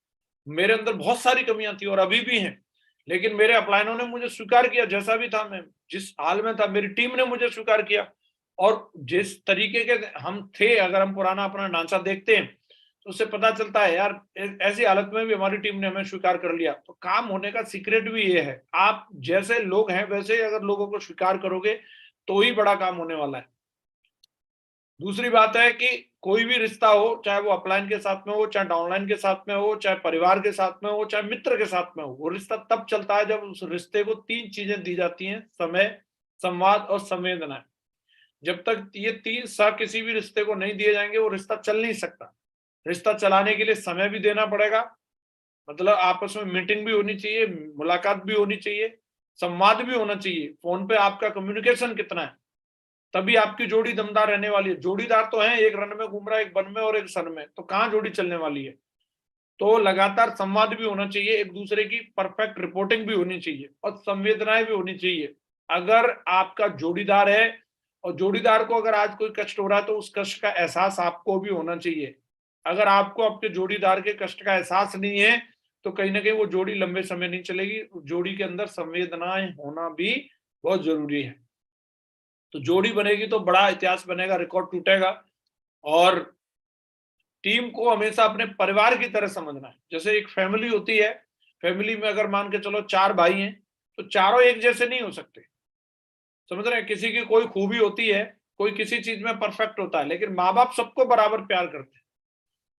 मेरे अंदर बहुत सारी कमियां थी और अभी भी हैं, लेकिन मेरे अपलाइनों ने मुझे स्वीकार किया जैसा भी था, मैं जिस हाल में था मेरी टीम ने मुझे स्वीकार किया। और जिस तरीके के हम थे, अगर हम पुराना अपना ढांचा देखते हैं तो उससे पता चलता है यार, ऐसी हालत में भी हमारी टीम ने हमें स्वीकार कर लिया। तो काम होने का सीक्रेट भी ये है, आप जैसे लोग हैं वैसे ही अगर लोगों को स्वीकार करोगे तो ही बड़ा काम होने वाला है। दूसरी बात है कि कोई भी रिश्ता हो, चाहे वो अपलाइन के साथ में हो, चाहे डाउनलाइन के साथ में हो, चाहे परिवार के साथ में हो, चाहे मित्र के साथ में हो, वो रिश्ता तब चलता है जब उस रिश्ते को 3 चीजें दी जाती हैं: समय, संवाद और संवेदना। जब तक ये 3 सा किसी भी रिश्ते को नहीं दिए जाएंगे, वो रिश्ता चल नहीं सकता। रिश्ता चलाने के लिए समय भी देना पड़ेगा, मतलब आपस में मीटिंग भी होनी चाहिए, मुलाकात भी होनी चाहिए, संवाद भी होना चाहिए, फोन पे आपका कम्युनिकेशन कितना है, तभी आपकी जोड़ी दमदार रहने वाली है। जोड़ीदार तो है, एक रन में घूम रहा है, एक वन में और एक सन में, तो कहाँ जोड़ी चलने वाली है। तो लगातार संवाद भी होना चाहिए, एक दूसरे की परफेक्ट रिपोर्टिंग भी होनी चाहिए और संवेदनाएं भी होनी चाहिए। अगर आपका जोड़ीदार है और जोड़ीदार को अगर आज कोई कष्ट हो रहा है तो उस कष्ट का एहसास आपको भी होना चाहिए। अगर आपको आपके जोड़ीदार के कष्ट का एहसास नहीं है तो कहीं ना कहीं वो जोड़ी लंबे समय नहीं चलेगी। जोड़ी के अंदर संवेदनाएं होना भी बहुत जरूरी है। तो जोड़ी बनेगी तो बड़ा इतिहास बनेगा, रिकॉर्ड टूटेगा। और टीम को हमेशा अपने परिवार की तरह समझना है। जैसे एक फैमिली होती है, फैमिली में अगर मान के चलो 4 भाई हैं तो चारों एक जैसे नहीं हो सकते, समझ रहे हैं। किसी की कोई खूबी होती है, कोई किसी चीज में परफेक्ट होता है, लेकिन माँ बाप सबको बराबर प्यार करते हैं।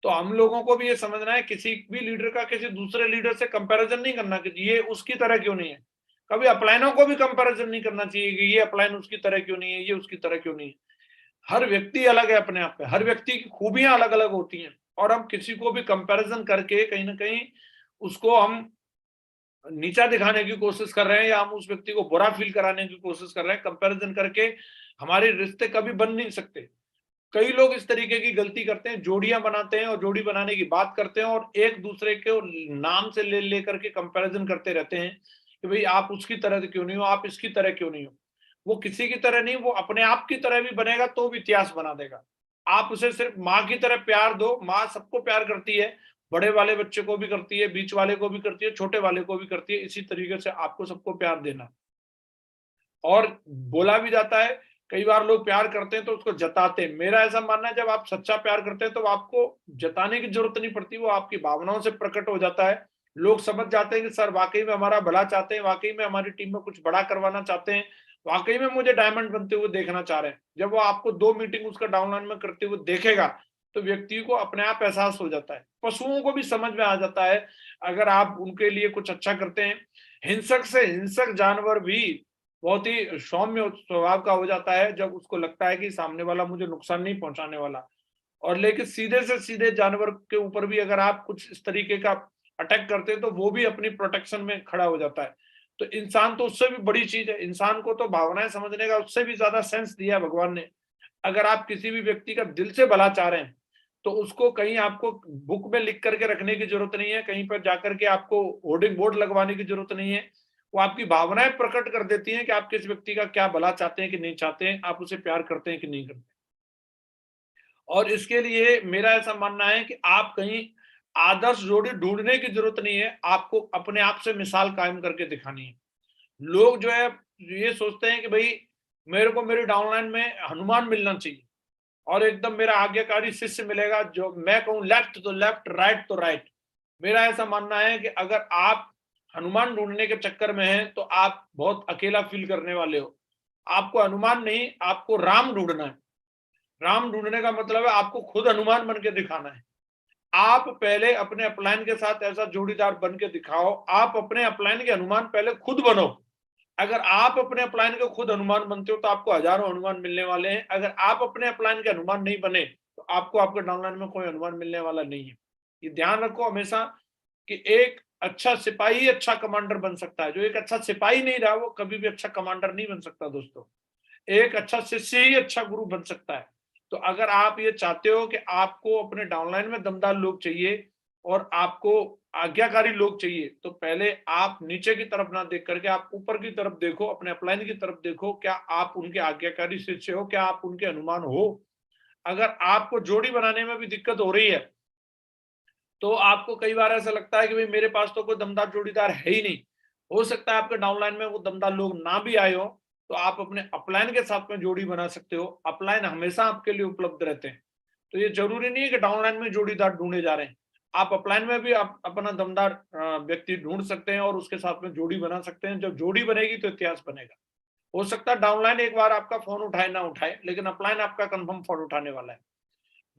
तो हम लोगों को भी ये समझना है, किसी भी लीडर का किसी दूसरे लीडर से कंपैरिजन नहीं करना कि ये उसकी तरह क्यों नहीं है। कभी अपलाइनों को भी कंपैरिजन नहीं करना चाहिए कि ये अपलाइन उसकी तरह क्यों नहीं है, ये उसकी तरह क्यों नहीं है। हर व्यक्ति अलग है अपने आप पे, हर व्यक्ति की खूबियां अलग अलग होती हैं, और हम किसी को भी कंपैरिजन करके कहीं ना कहीं उसको हम नीचा दिखाने की कोशिश कर रहे हैं या हम उस व्यक्ति को बुरा फील कराने की कोशिश कर रहे हैं। कंपैरिजन करके हमारे रिश्ते कभी बन नहीं सकते। कई लोग इस तरीके की गलती करते हैं, जोड़ियां बनाते हैं और जोड़ी बनाने की बात करते हैं और एक दूसरे के नाम से ले लेकर के कंपैरिजन करते रहते हैं कि भाई आप उसकी तरह क्यों नहीं हो, आप इसकी तरह क्यों नहीं हो। वो किसी की तरह नहीं, वो अपने आप की तरह भी बनेगा तो भी इतिहास बना देगा। आप उसे सिर्फ माँ की तरह प्यार दो, माँ सबको प्यार करती है, बड़े वाले बच्चे को भी करती है, बीच वाले को भी करती है, छोटे वाले को भी करती है। इसी तरीके से आपको सबको प्यार देना। और बोला भी जाता है, कई बार लोग प्यार करते हैं तो उसको जताते हैं। मेरा ऐसा मानना है, जब आप सच्चा प्यार करते हैं तो आपको जताने की जरूरत नहीं पड़ती, वो आपकी भावनाओं से प्रकट हो जाता है। लोग समझ जाते हैं कि सर वाकई में हमारा भला चाहते हैं, वाकई में हमारी टीम में कुछ बड़ा करवाना चाहते हैं, वाकई में मुझे डायमंड बनते हुए देखना चाह रहे हैं। जब वो आपको 2 मीटिंग उसका डाउनलाइन में करते हुए देखेगा तो व्यक्ति को अपने आप एहसास हो जाता है। पशुओं को भी समझ में आ जाता है अगर आप उनके लिए कुछ अच्छा करते हैं। हिंसक से हिंसक जानवर भी बहुत ही सौम्य स्वभाव का हो जाता है जब उसको लगता है कि सामने वाला मुझे नुकसान नहीं पहुंचाने वाला। और लेकिन सीधे से सीधे जानवर के ऊपर भी अगर आप कुछ इस तरीके का अटैक करते हैं तो वो भी अपनी प्रोटेक्शन में खड़ा हो जाता है। तो इंसान तो उससे भी बड़ी चीज है। इंसान को तो भावनाएं समझने का उससे भी ज्यादा सेंस दिया है भगवान ने। अगर आप किसी भी व्यक्ति का दिल से भला चाह रहे हैं तो उसको कहीं आपको बुक में लिख करके रखने की जरूरत नहीं है, कहीं पर जाकर के आपको होर्डिंग बोर्ड लगवाने की जरूरत नहीं है। वो आपकी भावनाएं प्रकट कर देती हैं कि आप किस व्यक्ति का क्या भला चाहते हैं कि नहीं चाहते हैं, आप उसे प्यार करते हैं कि नहीं करते। और इसके लिए मेरा ऐसा मानना है कि आप कहीं आदर्श जोड़ी ढूंढने की जरूरत नहीं है, आपको अपने आप से मिसाल कायम करके दिखानी है। लोग जो है ये सोचते हैं कि भाई मेरे को मेरी डाउनलाइन में हनुमान मिलना चाहिए और एकदम मेरा आज्ञाकारी शिष्य मिलेगा, जो मैं कहूं लेफ्ट तो लेफ्ट, राइट तो राइट। मेरा ऐसा मानना है कि अगर आप हनुमान ढूंढने के चक्कर में हैं तो आप बहुत अकेला फील करने वाले हो। आपको हनुमान नहीं, आपको राम ढूंढना है। राम ढूंढने का मतलब है आपको खुद हनुमान बन के दिखाना है। आप पहले अपने अपलाइन के साथ ऐसा जोड़ीदार बन के दिखाओ। आप अपने अपलाइन के हनुमान पहले खुद बनो। अगर आप अपने अपलाइन के खुद हनुमान बनते हो तो आपको हजारों हनुमान मिलने वाले हैं। अगर आप अपने अपलाइन के हनुमान नहीं बने तो आपको आपके डाउनलाइन में कोई हनुमान मिलने वाला नहीं है। ये ध्यान रखो हमेशा कि एक अच्छा सिपाही अच्छा कमांडर बन सकता है। जो एक अच्छा सिपाही नहीं रहा वो कभी भी अच्छा कमांडर नहीं बन सकता दोस्तों। एक अच्छा शिष्य ही अच्छा गुरु बन सकता है। तो अगर आप ये चाहते हो कि आपको अपने डाउनलाइन में दमदार लोग चाहिए और आपको आज्ञाकारी लोग चाहिए, तो पहले आप नीचे की तरफ ना देख करके आप ऊपर की तरफ देखो, अपने अपलाइन की तरफ देखो। क्या आप उनके आज्ञाकारी शिष्य हो? क्या आप उनके अनुमान हो? अगर आपको जोड़ी बनाने में भी दिक्कत हो रही है तो आपको कई बार ऐसा लगता है कि भाई मेरे पास तो कोई दमदार जोड़ीदार है ही नहीं। हो सकता है आपके डाउनलाइन में वो दमदार लोग ना भी आए हो, तो आप अपने अपलाइन के साथ में जोड़ी बना सकते हो। अपलाइन हमेशा आपके लिए उपलब्ध रहते हैं। तो ये जरूरी नहीं है कि डाउनलाइन में जोड़ीदार ढूंढे जा रहे हैं। आप अपलाइन में भी आप अपना दमदार व्यक्ति ढूंढ सकते हैं और उसके साथ में जोड़ी बना सकते हैं। जब जोड़ी बनेगी तो इतिहास बनेगा। हो सकता है डाउनलाइन एक बार आपका फोन उठाए ना उठाए, लेकिन अपलाइन आपका कंफर्म फोन उठाने वाला है।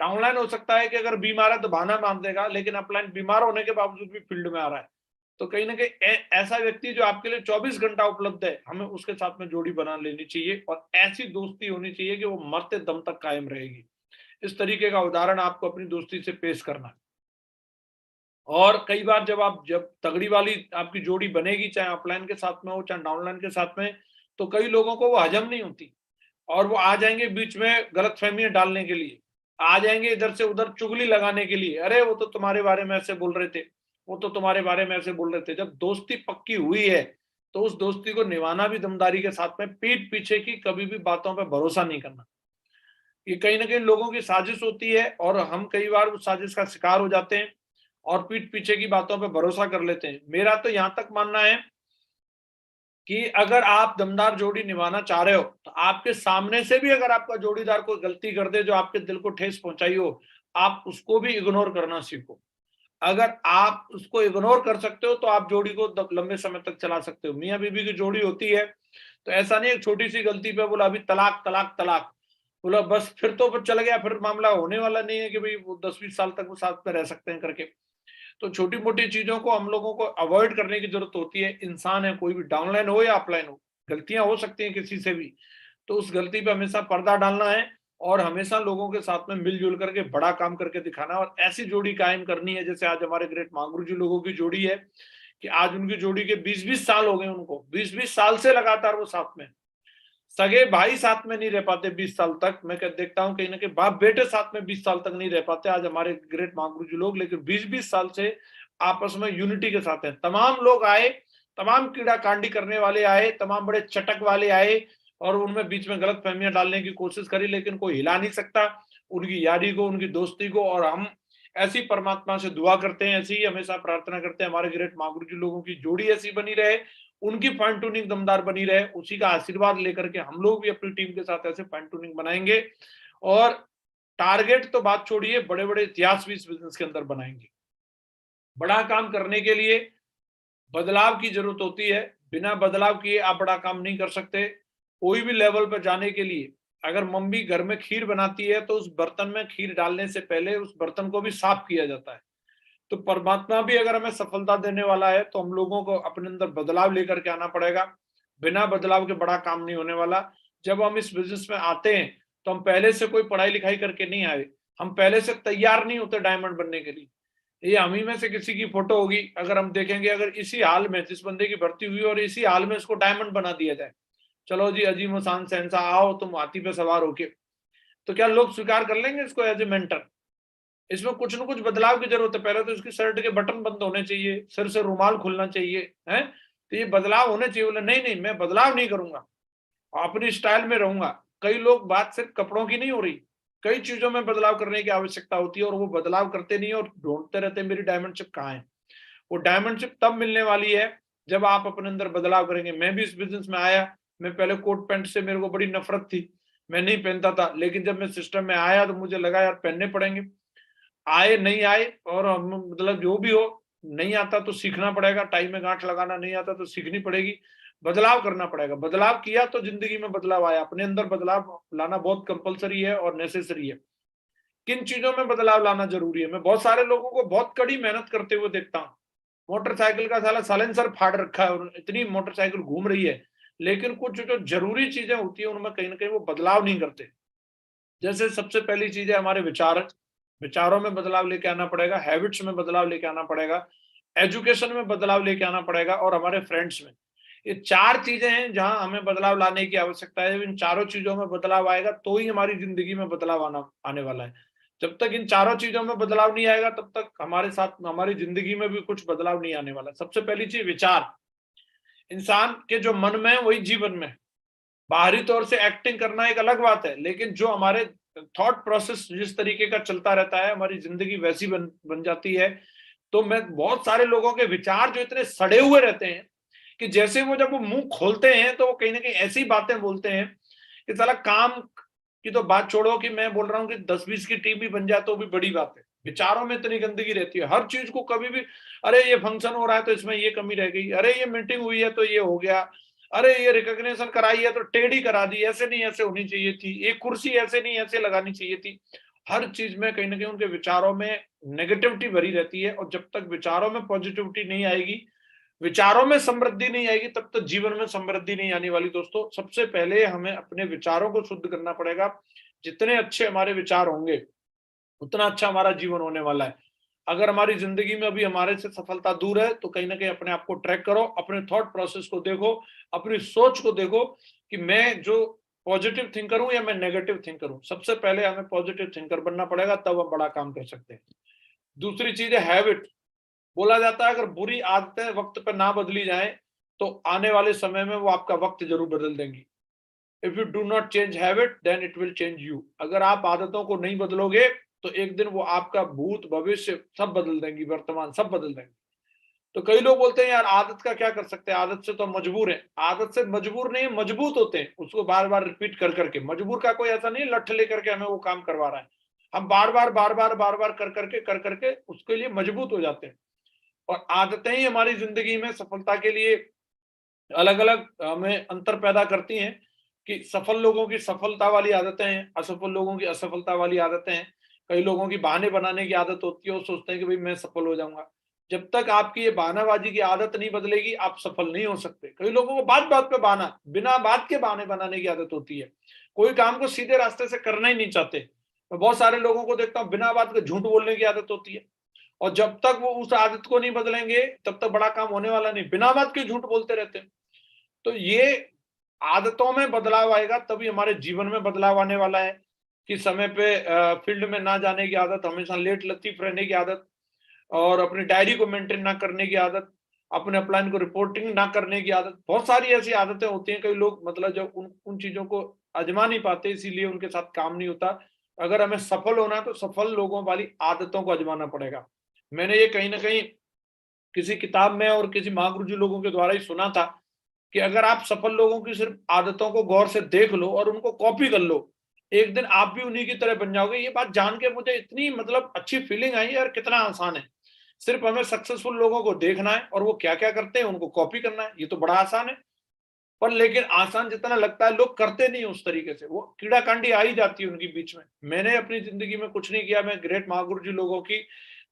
डाउनलाइन हो सकता है कि अगर बीमार है तो बहाना मान देगा, लेकिन अपलाइन बीमार होने के बावजूद भी फील्ड में आ रहा है। तो कहीं ना कहीं ऐसा व्यक्ति जो आपके लिए 24 घंटा उपलब्ध है, हमें उसके साथ में जोड़ी बना लेनी चाहिए और ऐसी दोस्ती होनी चाहिए कि वो मरते दम तक कायम रहेगी। इस तरीके का उदाहरण आपको अपनी दोस्ती से पेश करना है। और कई बार जब तगड़ी वाली आपकी जोड़ी बनेगी, चाहे ऑफलाइन के साथ में हो चाहे डाउनलाइन के साथ में, तो कई लोगों को वो हजम नहीं होती और वो आ जाएंगे बीच में गलतफहमियां डालने के लिए। आ जाएंगे इधर से उधर चुगली लगाने के लिए, अरे वो तो तुम्हारे बारे में ऐसे बोल रहे थे, वो तो तुम्हारे बारे में ऐसे बोल रहे थे। जब दोस्ती पक्की हुई है तो उस दोस्ती को निभाना भी दमदारी के साथ में। पीठ पीछे की कभी भी बातों पर भरोसा नहीं करना। ये कहीं ना कहीं लोगों की साजिश होती है और हम कई बार उस साजिश का शिकार हो जाते हैं और पीठ पीछे की बातों पर भरोसा कर लेते हैं। मेरा तो यहां तक मानना है कि अगर आप दमदार जोड़ी निभाना चाह रहे हो तो आपके सामने से भी अगर आपका जोड़ीदार कोई गलती कर दे जो आपके दिल को ठेस पहुंचाई हो, आप उसको भी इग्नोर करना सीखो। अगर आप उसको इग्नोर कर सकते हो तो आप जोड़ी को लंबे समय तक चला सकते हो। मियाँ बीबी की जोड़ी होती है तो ऐसा नहीं एक छोटी सी गलती पे बोला अभी तलाक तलाक तलाक, बोला बस फिर तो चल गया, फिर मामला होने वाला नहीं है कि भाई वो 10-20 साल तक वो साथ में रह सकते हैं करके। तो छोटी मोटी चीजों को हम लोगों को अवॉइड करने की जरूरत होती है। इंसान है, कोई भी डाउनलाइन हो या अपलाइन हो, गलतियां हो सकती हैं किसी से भी। तो उस गलती पे हमेशा पर्दा डालना है और हमेशा लोगों के साथ में मिलजुल करके बड़ा काम करके दिखाना और ऐसी जोड़ी कायम करनी है। जैसे आज हमारे ग्रेट महागुरु जी लोगों की जोड़ी है कि आज उनकी जोड़ी के 20-20 साल हो गए उनको, 20-20 साल से लगातार वो साथ में। सगे भाई साथ में नहीं रह पाते 20 साल तक। मैं देखता हूं कहीं ना कहीं बाप बेटे साथ में 20 साल तक नहीं रह पाते आज हमारे ग्रेट महागुरु जी लोग, लेकिन 20-20 साल से आपस में यूनिटी के साथ हैं। तमाम लोग आए, तमाम कीड़ा कांडी करने वाले आए, तमाम बड़े चटक वाले आए और उनमें बीच में गलत फहमियां डालने की कोशिश करी, लेकिन कोई हिला नहीं सकता उनकी यारी को, उनकी दोस्ती को। और हम ऐसी परमात्मा से दुआ करते हैं, ऐसी ही हमेशा प्रार्थना करते हैं हमारे ग्रेट महागुरु जी लोगों की जोड़ी ऐसी बनी रहे, उनकी फाइन ट्यूनिंग दमदार बनी रहे। उसी का आशीर्वाद लेकर के हम लोग भी अपनी टीम के साथ ऐसे फाइन ट्यूनिंग बनाएंगे और टारगेट तो बात छोड़िए, बड़े बड़े इतिहास भी इस बिजनेस के अंदर बनाएंगे। बड़ा काम करने के लिए बदलाव की जरूरत होती है, बिना बदलाव किए आप बड़ा काम नहीं कर सकते। कोई भी लेवल पर जाने के लिए अगर मम्मी घर में खीर बनाती है तो उस बर्तन में खीर डालने से पहले उस बर्तन को भी साफ किया जाता है। तो परमात्मा भी अगर हमें सफलता देने वाला है तो हम लोगों को अपने अंदर बदलाव लेकर के आना पड़ेगा। बिना बदलाव के बड़ा काम नहीं होने वाला। जब हम इस बिजनेस में आते हैं तो हम पहले से कोई पढ़ाई लिखाई करके नहीं आए, हम पहले से तैयार नहीं होते डायमंड बनने के लिए। ये हम ही में से किसी की फोटो होगी, अगर हम देखेंगे अगर इसी हाल में जिस बंदे की भर्ती हुई और इसी हाल में इसको डायमंड बना दिया जाए, चलो जी अजीम शान शहंशाह आओ तुम हाथी पे सवार होके, तो क्या लोग स्वीकार कर लेंगे इसको एज ए मेंटर? इसमें कुछ न कुछ बदलाव की जरूरत है। पहले तो इसकी शर्ट के बटन बंद होने चाहिए, सिर से रुमाल खुलना चाहिए, है तो ये बदलाव होने चाहिए। बोले नहीं नहीं मैं बदलाव नहीं करूंगा, अपनी स्टाइल में रहूंगा। कई लोग, बात सिर्फ कपड़ों की नहीं हो रही, कई चीजों में बदलाव करने की आवश्यकता होती है और वो बदलाव करते नहीं और ढूंढते रहते मेरी डायमंड शिप कहाँ है। वो डायमंड शिप तब मिलने वाली है जब आप अपने अंदर बदलाव करेंगे। मैं भी इस बिजनेस में आया, मैं पहले कोट पैंट से मेरे को बड़ी नफरत थी, मैं नहीं पहनता था, लेकिन जब मैं सिस्टम में आया तो मुझे लगा यार पहनने पड़ेंगे। आए नहीं आए और मतलब जो भी हो, नहीं आता तो सीखना पड़ेगा, टाई में गांठ लगाना नहीं आता तो सीखनी पड़ेगी, बदलाव करना पड़ेगा। बदलाव किया तो जिंदगी में बदलाव आया। अपने अंदर बदलाव लाना बहुत कंपलसरी है और नेसेसरी है। किन चीजों में बदलाव लाना जरूरी है? मैं बहुत सारे लोगों को बहुत कड़ी मेहनत करते हुए देखता हूँ। मोटरसाइकिल का साला साइलेंसर फाड़ रखा है और इतनी मोटरसाइकिल घूम रही है, लेकिन कुछ जो जरूरी चीजें होती है उनमें कहीं ना कहीं वो बदलाव नहीं करते। जैसे सबसे पहली चीज है हमारे विचार, विचारों में बदलाव लेके आना पड़ेगा, हैबिट्स में बदलाव लेके आना पड़ेगा, एजुकेशन में बदलाव लेके आना पड़ेगा और हमारे फ्रेंड्स में। ये चार चीजें हैं जहां हमें बदलाव लाने की आवश्यकता है। इन चारों चीजों में बदलाव आएगा तो ही हमारी जिंदगी में बदलाव आने वाला है। जब तक इन चारों चीजों में बदलाव नहीं आएगा तब तक हमारे साथ हमारी जिंदगी में भी कुछ बदलाव नहीं आने वाला। सबसे पहली चीज विचार। इंसान के जो मन में है वही जीवन में। बाहरी तौर से एक्टिंग करना एक अलग बात है, लेकिन जो हमारे थॉट प्रोसेस जिस तरीके का चलता रहता है हमारी जिंदगी वैसी बन जाती है। तो मैं बहुत सारे लोगों के विचार जो इतने सड़े हुए रहते हैं कि जैसे वो जब वो मुंह खोलते हैं तो वो कहीं ना कहीं ऐसी बातें बोलते हैं कि साला काम की तो बात छोड़ो कि मैं बोल रहा हूँ कि 10-20 की टीम भी बन जाए तो भी बड़ी बात है। विचारों में इतनी गंदगी रहती है, हर चीज को कभी भी अरे ये फंक्शन हो रहा है तो इसमें ये कमी रह गई, अरे ये मीटिंग हुई है तो ये हो गया, अरे ये रिकॉग्निशन कराई है तो टेढ़ी करा दी, ऐसे नहीं ऐसे होनी चाहिए थी, एक कुर्सी ऐसे नहीं ऐसे लगानी चाहिए थी। हर चीज में कहीं ना कहीं उनके विचारों में नेगेटिविटी भरी रहती है और जब तक विचारों में पॉजिटिविटी नहीं आएगी, विचारों में समृद्धि नहीं आएगी, तब तक जीवन में समृद्धि नहीं आने वाली। दोस्तों सबसे पहले हमें अपने विचारों को शुद्ध करना पड़ेगा। जितने अच्छे हमारे विचार होंगे उतना अच्छा हमारा जीवन होने वाला है। अगर हमारी जिंदगी में अभी हमारे से सफलता दूर है तो कहीं ना कहीं अपने आप को ट्रैक करो, अपने थॉट प्रोसेस को देखो, अपनी सोच को देखो कि मैं जो पॉजिटिव थिंकर हूं या मैं नेगेटिव थिंकर हूं। सबसे पहले हमें पॉजिटिव थिंकर बनना पड़ेगा, तब हम बड़ा काम कर सकते हैं। दूसरी चीज है हैबिट। बोला जाता है अगर बुरी आदतें वक्त पर ना बदली जाए तो आने वाले समय में वो आपका वक्त जरूर बदल देंगी। If you do not change habit then it will change you. अगर आप आदतों को नहीं बदलोगे तो एक दिन वो आपका भूत भविष्य सब बदल देंगी, वर्तमान सब बदल देंगी। तो कई लोग बोलते हैं यार आदत का क्या कर सकते हैं, आदत से तो मजबूर है। आदत से मजबूर नहीं, मजबूत होते हैं उसको बार बार रिपीट कर करके। मजबूर का कोई ऐसा नहीं लठ लेकर के हमें वो काम करवा रहा है, हम बार बार कर करके उसके लिए मजबूत हो जाते हैं। और आदतें ही हमारी जिंदगी में सफलता के लिए अलग अलग हमें अंतर पैदा करती हैं कि सफल लोगों की सफलता वाली आदतें हैं, असफल लोगों की असफलता वाली आदतें हैं। कई लोगों की बहाने बनाने की आदत होती है, वो सोचते हैं कि भाई मैं सफल हो जाऊंगा। जब तक आपकी ये बहानाबाजी की आदत नहीं बदलेगी आप सफल नहीं हो सकते। कई लोगों को बात बात पे बहाना, बिना बात के बहाने बनाने की आदत होती है, कोई काम को सीधे रास्ते से करना ही नहीं चाहते। मैं बहुत सारे लोगों को देखता हूँ बिना बात के झूठ बोलने की आदत होती है, और जब तक वो उस आदत को नहीं बदलेंगे तब तक बड़ा काम होने वाला नहीं। बिना बात के झूठ बोलते रहते हैं। तो ये आदतों में बदलाव आएगा तभी हमारे जीवन में बदलाव आने वाला है। कि समय पे फील्ड में ना जाने की आदत, हमेशा लेट लतीफ रहने की आदत, और अपनी डायरी को मेंटेन ना करने की आदत, अपने अपलाइन को रिपोर्टिंग ना करने की आदत। बहुत सारी ऐसी आदतें होती हैं। कई लोग मतलब जब उन चीजों को आजमा नहीं पाते, इसीलिए उनके साथ काम नहीं होता। अगर हमें सफल होना है तो सफल लोगों वाली आदतों को आजमाना पड़ेगा। मैंने ये कहीं ना कहीं किसी किताब में और किसी महागुरु जी लोगों के द्वारा ही सुना था कि अगर आप सफल लोगों की सिर्फ आदतों को गौर से देख लो और उनको कॉपी कर लो, एक दिन आप भी उन्हीं की तरह बन जाओगे। ये बात जान के मुझे इतनी मतलब अच्छी फीलिंग आई यार, कितना आसान है। सिर्फ हमें सक्सेसफुल लोगों को देखना है और वो क्या क्या करते हैं उनको कॉपी करना है, ये तो बड़ा आसान है। पर लेकिन आसान जितना लगता है लोग करते नहीं उस तरीके से, वो कीड़ा कांडी आ ही जाती है उनके बीच में। मैंने अपनी जिंदगी में कुछ नहीं किया, मैं ग्रेट महागुरु जी लोगों की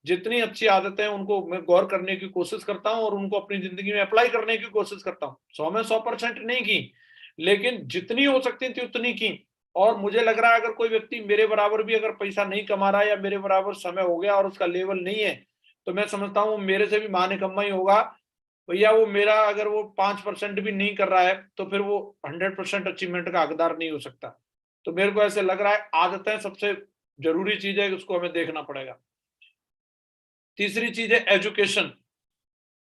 जितनी अच्छी आदतें हैं उनको मैं गौर करने की कोशिश करता हूं और उनको अपनी जिंदगी में अप्लाई करने की कोशिश करता हूं। 100 में 100% नहीं की, लेकिन जितनी हो सकती थी उतनी की। और मुझे लग रहा है अगर कोई व्यक्ति मेरे बराबर भी अगर पैसा नहीं कमा रहा है या मेरे बराबर समय हो गया और उसका लेवल नहीं है, तो मैं समझता हूँ वो मेरे से भी माने कम्मा ही होगा। भैया वो मेरा अगर वो 5% भी नहीं कर रहा है तो फिर वो 100% अचीवमेंट का हकदार नहीं हो सकता। तो मेरे को ऐसे लग रहा है आदतें सबसे जरूरी चीज है, उसको हमें देखना पड़ेगा। तीसरी चीज है एजुकेशन।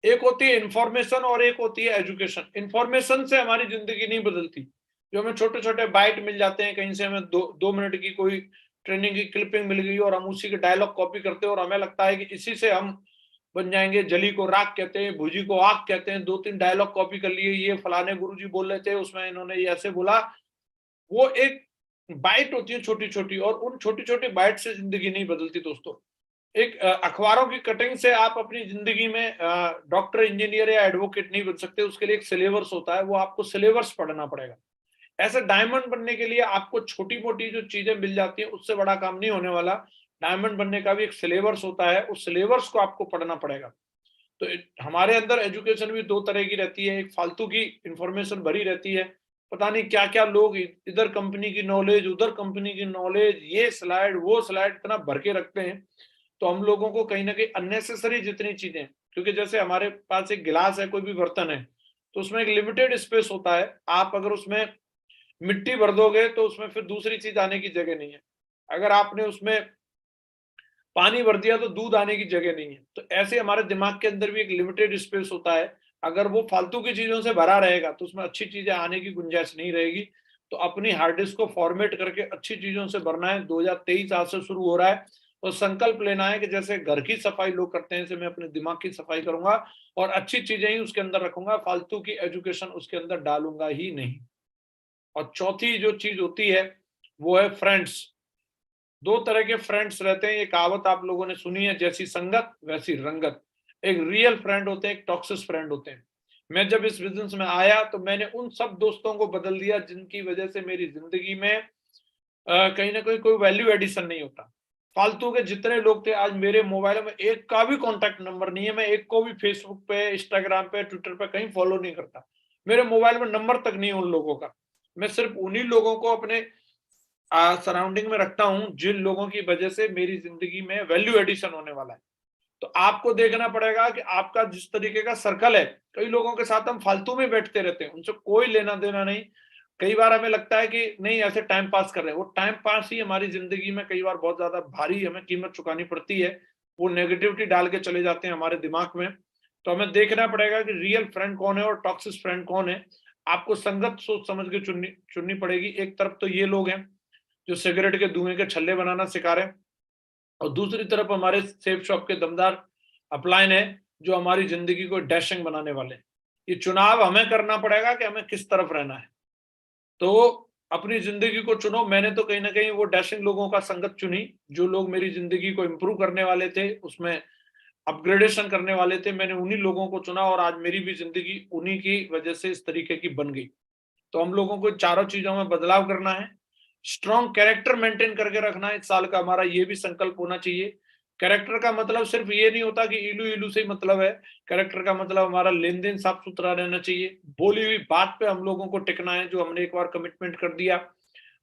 एक होती है इंफॉर्मेशन और एक होती है एजुकेशन। इंफॉर्मेशन से हमारी जिंदगी नहीं बदलती। जो हमें छोटे छोटे बाइट मिल जाते हैं कहीं से, हमें 2 मिनट की कोई ट्रेनिंग की क्लिपिंग मिल गई और हम उसी के डायलॉग कॉपी करते हैं और हमें लगता है कि इसी से हम बन जाएंगे। जली को राख कहते हैं, भुजी को आग कहते हैं। 2-3 डायलॉग कॉपी कर लिए, ये फलाने गुरुजी बोल रहे थे उसमें इन्होंने ये ऐसे बोला। वो एक बाइट होती है छोटी छोटी, और उन छोटी छोटी बाइट से जिंदगी नहीं बदलती दोस्तों। एक अखबारों की कटिंग से आप अपनी जिंदगी में डॉक्टर, इंजीनियर या एडवोकेट नहीं बन सकते। उसके लिए एक सिलेबस होता है, वो आपको सिलेबस पढ़ना पड़ेगा। ऐसे डायमंड बनने के लिए आपको छोटी मोटी जो चीजें मिल जाती है उससे बड़ा काम नहीं होने वाला। डायमंड बनने का भी एक सिलेबस होता है, उस सिलेबस को आपको पढ़ना पड़ेगा। तो हमारे अंदर एजुकेशन भी 2 तरह की रहती है। एक फालतू की इंफॉर्मेशन भरी रहती है, पता नहीं क्या क्या लोग इधर कंपनी की नॉलेज, उधर कंपनी की नॉलेज, ये स्लाइड वो स्लाइड इतना भर के रखते हैं। तो हम लोगों को कहीं ना कहीं अननेसेसरी जितनी चीजें, क्योंकि जैसे हमारे पास एक गिलास है, कोई भी बर्तन है, तो उसमें एक लिमिटेड स्पेस होता है। आप अगर उसमें मिट्टी भर दोगे तो उसमें फिर दूसरी चीज आने की जगह नहीं है। अगर आपने उसमें पानी भर दिया तो दूध आने की जगह नहीं है। तो ऐसे हमारे दिमाग के अंदर भी एक लिमिटेड स्पेस होता है। अगर वो फालतू की चीजों से भरा रहेगा तो उसमें अच्छी चीजें आने की गुंजाइश नहीं रहेगी। तो अपनी हार्ड डिस्क को फॉर्मेट करके अच्छी चीजों से भरना है। 2023 आज से शुरू हो रहा है, तो संकल्प लेना है कि जैसे घर की सफाई लोग करते हैं, ऐसे मैं अपने दिमाग की सफाई करूंगा और अच्छी चीजें ही उसके अंदर रखूंगा, फालतू की एजुकेशन उसके अंदर डालूंगा ही नहीं। और चौथी जो चीज होती है वो है फ्रेंड्स। 2 तरह के फ्रेंड्स रहते हैं। ये कहावत आप लोगों ने सुनी है, जैसी संगत वैसी रंगत। एक रियल फ्रेंड होते हैं, एक टॉक्सिक फ्रेंड होते हैं। मैं जब इस बिजनेस में आया तो मैंने उन सब दोस्तों को बदल दिया जिनकी वजह से मेरी जिंदगी में कहीं ना कहीं कोई वैल्यू एडिशन नहीं होता। फालतू के जितने लोग थे, आज मेरे मोबाइल में एक का भी कॉन्टैक्ट नंबर नहीं है। मैं एक को भी फेसबुक पे, इंस्टाग्राम पे, ट्विटर पे कहीं फॉलो नहीं करता। मेरे मोबाइल में नंबर तक नहीं है उन लोगों का। मैं सिर्फ उन्हीं लोगों को अपने सराउंडिंग में रखता हूं जिन लोगों की वजह से मेरी जिंदगी में वैल्यू एडिशन होने वाला है। तो आपको देखना पड़ेगा कि आपका जिस तरीके का सर्कल है, कई लोगों के साथ हम फालतू में बैठते रहते हैं, उनसे कोई लेना देना नहीं। कई बार हमें लगता है कि नहीं ऐसे टाइम पास कर रहे हैं, वो टाइम पास ही हमारी जिंदगी में कई बार बहुत ज्यादा भारी हमें कीमत चुकानी पड़ती है। वो नेगेटिविटी डाल के चले जाते हैं हमारे दिमाग में। तो हमें देखना पड़ेगा कि रियल फ्रेंड कौन है और टॉक्सिक फ्रेंड कौन है। आपको संगत सोच समझ के चुननी पड़ेगी। एक तरफ तो ये लोग हैं जो सिगरेट के धुएं के छल्ले बनाना सिखा रहे हैं, और दूसरी तरफ हमारे सेफ शॉप के दमदार अपलाइन है जो हमारी जिंदगी को डैशिंग बनाने वाले हैं। ये चुनाव हमें करना पड़ेगा कि हमें किस तरफ रहना है। तो अपनी जिंदगी को चुनो। मैंने तो कहीं ना कहीं वो डैशिंग लोगों का संगत चुनी, जो लोग मेरी जिंदगी को इंप्रूव करने वाले थे, उसमें अपग्रेडेशन करने वाले थे। मैंने उन्हीं लोगों को चुना और आज मेरी भी जिंदगी उन्हीं की वजह से इस तरीके की बन गई। तो हम लोगों को चारों चीजों में बदलाव करना है। स्ट्रॉन्ग कैरेक्टर मेंटेन करके रखना है। इस साल का हमारा ये भी संकल्प होना चाहिए। कैरेक्टर का मतलब सिर्फ ये नहीं होता कि इलू इलू से ही मतलब है। कैरेक्टर का मतलब हमारा लेन देन साफ सुथरा रहना चाहिए। बोली हुई बात पे हम लोगों को टिकना है, जो हमने एक बार कमिटमेंट कर दिया,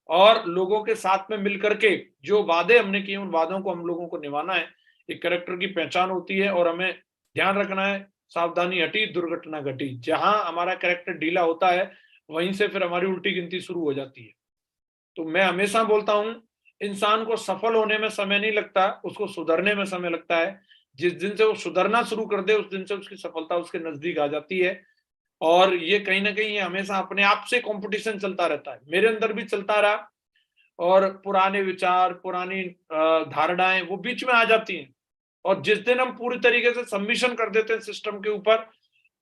और लोगों के साथ में मिलकर के जो वादे हमने किए उन वादों को हम लोगों को निभाना है। एक कैरेक्टर की पहचान होती है और हमें ध्यान रखना है, सावधानी हटी दुर्घटना घटी। जहां हमारा कैरेक्टर ढीला होता है वहीं से फिर हमारी उल्टी गिनती शुरू हो जाती है। तो मैं हमेशा बोलता हूं, इंसान को सफल होने में समय नहीं लगता, उसको सुधरने में समय लगता है। जिस दिन से वो सुधरना शुरू कर दे उस दिन से उसकी सफलता उसके नजदीक आ जाती है। और ये कहीं ना कहीं हमेशा अपने आप से कंपटीशन चलता रहता है। मेरे अंदर भी चलता रहा, और पुराने विचार, पुरानी धारणाएं वो बीच में आ जाती हैं। और जिस दिन हम पूरी तरीके से सबमिशन कर देते हैं सिस्टम के ऊपर,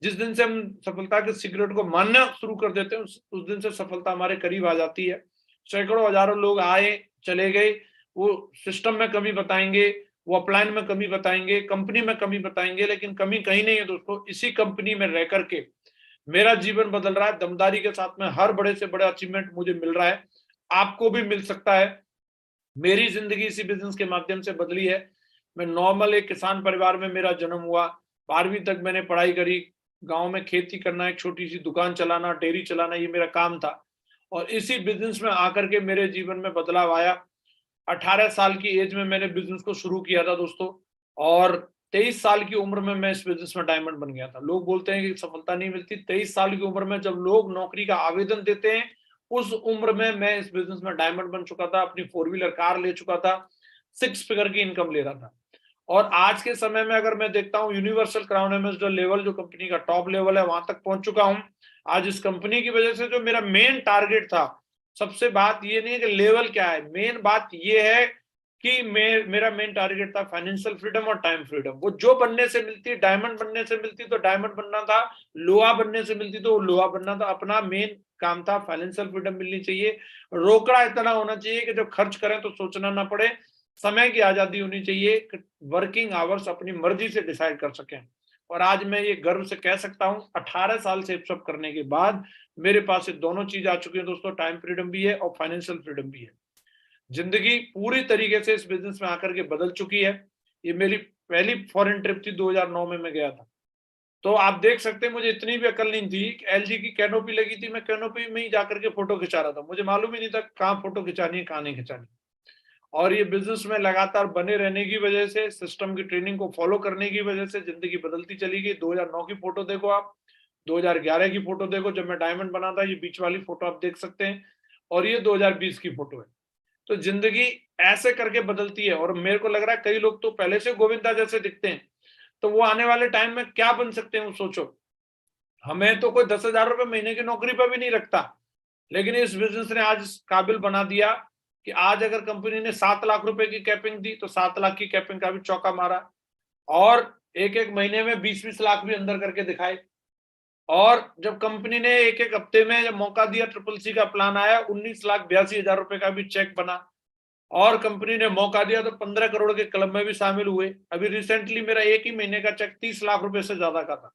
जिस दिन से हम सफलता के सिगरेट को मानना शुरू कर देते हैं, उस दिन से सफलता हमारे करीब आ जाती है। सैकड़ों हजारों लोग आए चले गए, वो सिस्टम में कमी बताएंगे, वो अपलाइन में कमी बताएंगे, कंपनी में कमी बताएंगे, लेकिन कमी कहीं नहीं है दोस्तों। इसी कंपनी में रह करके मेरा जीवन बदल रहा है दमदारी के साथ में, हर बड़े से बड़ा अचीवमेंट मुझे मिल रहा है, आपको भी मिल सकता है। मेरी जिंदगी इसी बिजनेस के माध्यम से बदली है। मैं नॉर्मल एक किसान परिवार में मेरा जन्म हुआ, 12वीं तक मैंने पढ़ाई करी, गांव में खेती करना, एक छोटी सी दुकान चलाना, डेयरी चलाना, ये मेरा काम था। और इसी बिजनेस में आकर के मेरे जीवन में बदलाव आया। 18 साल की एज में मैंने बिजनेस को शुरू किया था दोस्तों, और 23 साल की उम्र में मैं इस बिजनेस में डायमंड बन गया था। लोग बोलते हैं कि सफलता नहीं मिलती, 23 साल की उम्र में जब लोग नौकरी का आवेदन देते हैं, उस उम्र में मैं इस बिजनेस में डायमंड बन चुका था, अपनी 4 व्हीलर कार ले चुका था, 6 फिगर की इनकम ले रहा था। और आज के समय में अगर मैं देखता हूँ, यूनिवर्सल क्राउन एम्बेसडर लेवल जो कंपनी का टॉप लेवल है, वहां तक पहुंच चुका हूं। आज इस कंपनी की वजह से जो मेरा मेन टारगेट था, सबसे बात ये नहीं है कि लेवल क्या है, मेन बात ये है कि मेरा मेन टारगेट था फाइनेंशियल फ्रीडम और टाइम फ्रीडम। वो जो बनने से मिलती, डायमंड बनने से मिलती तो डायमंड बनना था, लोहा बनने से मिलती तो लोहा बनना था। अपना मेन काम था फाइनेंशियल फ्रीडम मिलनी चाहिए, रोकड़ा इतना होना चाहिए कि जब खर्च करें तो सोचना ना पड़े, समय की आजादी होनी चाहिए, वर्किंग आवर्स अपनी मर्जी से डिसाइड कर सकें। और आज मैं ये गर्व से कह सकता हूं, 18 साल से सब करने के बाद मेरे पास ये दोनों चीज आ चुकी है दोस्तों, टाइम फ्रीडम भी है और फाइनेंशियल फ्रीडम भी है। जिंदगी पूरी तरीके से इस बिजनेस में आकर के बदल चुकी है। ये मेरी पहली फॉरेन ट्रिप थी, 2009 में मैं गया था। तो आप देख सकते हैं, मुझे इतनी भी अकल नहीं थी कि एलजी की कैनोपी लगी थी, मैं कैनोपी में ही जाकर के फोटो खिंचा रहा था, मुझे मालूम ही नहीं था कहाँ फोटो खिंचानी है कहाँ नहीं खिंचानी। और ये बिजनेस में लगातार बने रहने की वजह से, सिस्टम की ट्रेनिंग को फॉलो करने की वजह से जिंदगी बदलती चली गई। 2009 की फोटो देखो आप, 2011 की फोटो देखो जब मैं डायमंड बना था, ये बीच वाली फोटो आप देख सकते हैं, और ये 2020 की फोटो है। तो जिंदगी ऐसे करके बदलती है। और मेरे को लग रहा है कई लोग तो पहले से गोविंदा जैसे दिखते हैं, तो वो आने वाले टाइम में क्या बन सकते हैं वो सोचो। हमें तो कोई 10,000 रुपए महीने की नौकरी पर भी नहीं रखता, लेकिन इस बिजनेस ने आज काबिल बना दिया कि आज अगर कंपनी ने 7 लाख रुपए की कैपिंग दी तो 7 लाख की कैपिंग का भी चौका मारा, और एक एक महीने में 20-20 लाख भी अंदर करके दिखाए। और जब कंपनी ने एक एक हफ्ते में जब मौका दिया, ट्रिपल सी का प्लान आया, 19,82,000 रुपए का भी चेक बना। और कंपनी ने मौका दिया तो 15 करोड़ के क्लब में भी शामिल हुए। अभी रिसेंटली मेरा एक ही महीने का चेक 30 लाख रुपए से ज्यादा का था।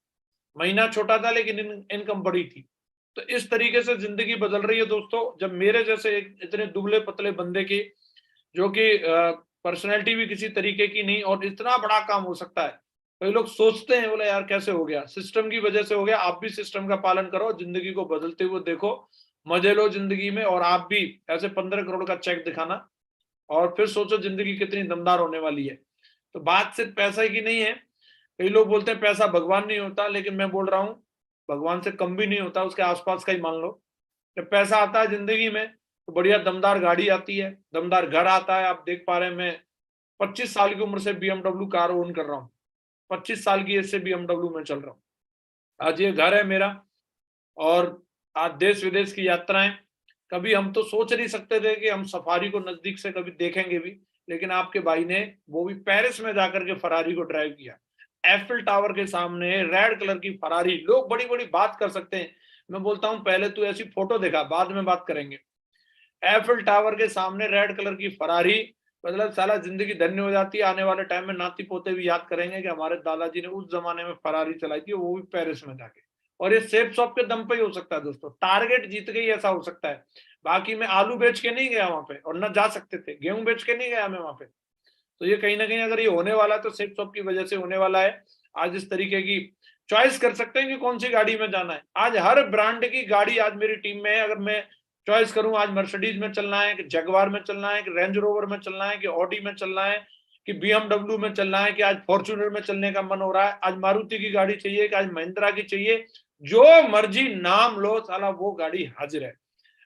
महीना छोटा था लेकिन इनकम बड़ी थी। तो इस तरीके से जिंदगी बदल रही है दोस्तों। जब मेरे जैसे इतने दुबले पतले बंदे की, जो कि पर्सनैलिटी भी किसी तरीके की नहीं, और इतना बड़ा काम हो सकता है, कई लोग सोचते हैं बोले यार कैसे हो गया, सिस्टम की वजह से हो गया। आप भी सिस्टम का पालन करो, जिंदगी को बदलते हुए देखो, मजे लो जिंदगी में, और आप भी ऐसे 15 करोड़ का चेक दिखाना, और फिर सोचो जिंदगी कितनी दमदार होने वाली है। तो बात सिर्फ पैसा की नहीं है। कई लोग बोलते हैं पैसा भगवान नहीं होता, लेकिन मैं बोल रहा हूं भगवान से कम भी नहीं होता, उसके आसपास का ही मान लो। जब पैसा आता है जिंदगी में तो बढ़िया दमदार गाड़ी आती है, दमदार घर आता है। आप देख पा रहे हैं, मैं 25 साल की उम्र से BMW कार ओन कर रहा हूँ, 25 साल की एज से BMW में चल रहा हूँ। आज ये घर है मेरा, और आज देश विदेश की यात्राएं। कभी हम तो सोच नहीं सकते थे कि हम सफारी को नजदीक से कभी देखेंगे भी, लेकिन आपके भाई ने वो भी पेरिस में जाकर के फरारी को ड्राइव किया, एफिल टावर के सामने रेड कलर की फरारी। लोग बड़ी बड़ी बात कर सकते हैं, मैं बोलता हूं पहले तू ऐसी फोटो दिखा, बाद में बात करेंगे। एफिल टावर के सामने रेड कलर की फरारी, मतलब साला जिंदगी धन्य हो जाती है। आने वाले टाइम में नाती पोते भी याद करेंगे कि हमारे दादाजी ने उस जमाने में फरारी चलाई थी, वो भी पेरिस में जाके। और ये सेफ शॉप के दम पे ही हो सकता है दोस्तों, टारगेट जीत गई ऐसा हो सकता है। बाकी मैं आलू बेच के नहीं गया वहां पे, और न जा सकते थे, गेहूं बेच के नहीं गया मैं वहां पे। तो ये कहीं ना कहीं अगर ये होने वाला है तो सेफ शॉप की वजह से होने वाला है। आज इस तरीके की चॉइस कर सकते हैं कि कौन सी गाड़ी में जाना है। आज हर ब्रांड की गाड़ी आज मेरी टीम में है। अगर मैं चॉइस करूं, आज मर्सिडीज में चलना है कि जगवार में चलना है कि रेंज रोवर में चलना है कि ऑडी में चलना है कि BMW में चलना है कि आज फॉर्च्यूनर में चलने का मन हो रहा है, आज मारुति की गाड़ी चाहिए कि आज महिंद्रा की चाहिए, जो मर्जी नाम लो साला वो गाड़ी हाजिर है।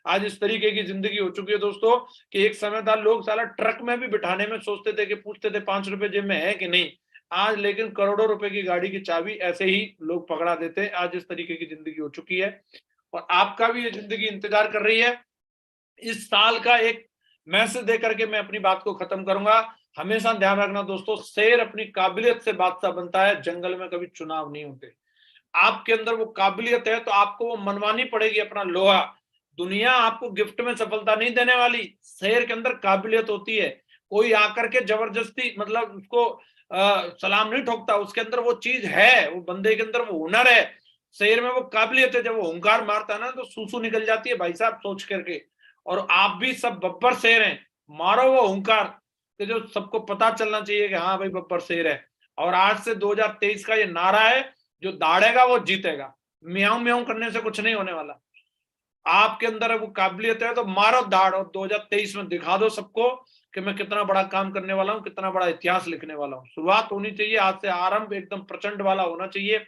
आज इस तरीके की जिंदगी हो चुकी है दोस्तों कि एक समय था लोग साला ट्रक में भी बिठाने में सोचते थे कि पूछते थे 5 रुपए जेब में है कि नहीं। आज लेकिन करोड़ों रुपए की गाड़ी की चाबी ऐसे ही लोग पकड़ा देते हैं। आज इस तरीके की जिंदगी हो चुकी है, और आपका भी ये जिंदगी इंतजार कर रही है। इस साल का एक मैसेज देकर के मैं अपनी बात को खत्म करूंगा। हमेशा ध्यान रखना दोस्तों, शेर अपनी काबिलियत से बादशाह बनता है, जंगल में कभी चुनाव नहीं होते। आपके अंदर वो काबिलियत है तो आपको वो मनवानी पड़ेगी अपना लोहा। दुनिया आपको गिफ्ट में सफलता नहीं देने वाली, शेर के अंदर काबिलियत होती है। कोई आकर के जबरदस्ती मतलब उसको सलाम नहीं ठोकता, उसके अंदर वो चीज है, वो बंदे के अंदर वो हुनर है। शेर में वो काबिलियत है, जब वो हुंकार मारता है ना तो सूसू निकल जाती है भाई साहब, सोच करके। और आप भी सब बब्बर शेर हैं, मारो वो हुंकार कि जो सबको पता चलना चाहिए कि हाँ भाई बब्बर शेर है। और आज से 2023 का ये नारा है, जो दाड़ेगा वो जीतेगा। म्याऊं म्याऊं करने से कुछ नहीं होने वाला। आपके अंदर वो काबिलियत है तो मारो दाड़, और 2023 में दिखा दो सबको कि मैं कितना बड़ा काम करने वाला हूँ, कितना बड़ा इतिहास लिखने वाला हूँ। शुरुआत होनी चाहिए आज से, आरंभ एकदम प्रचंड वाला होना चाहिए।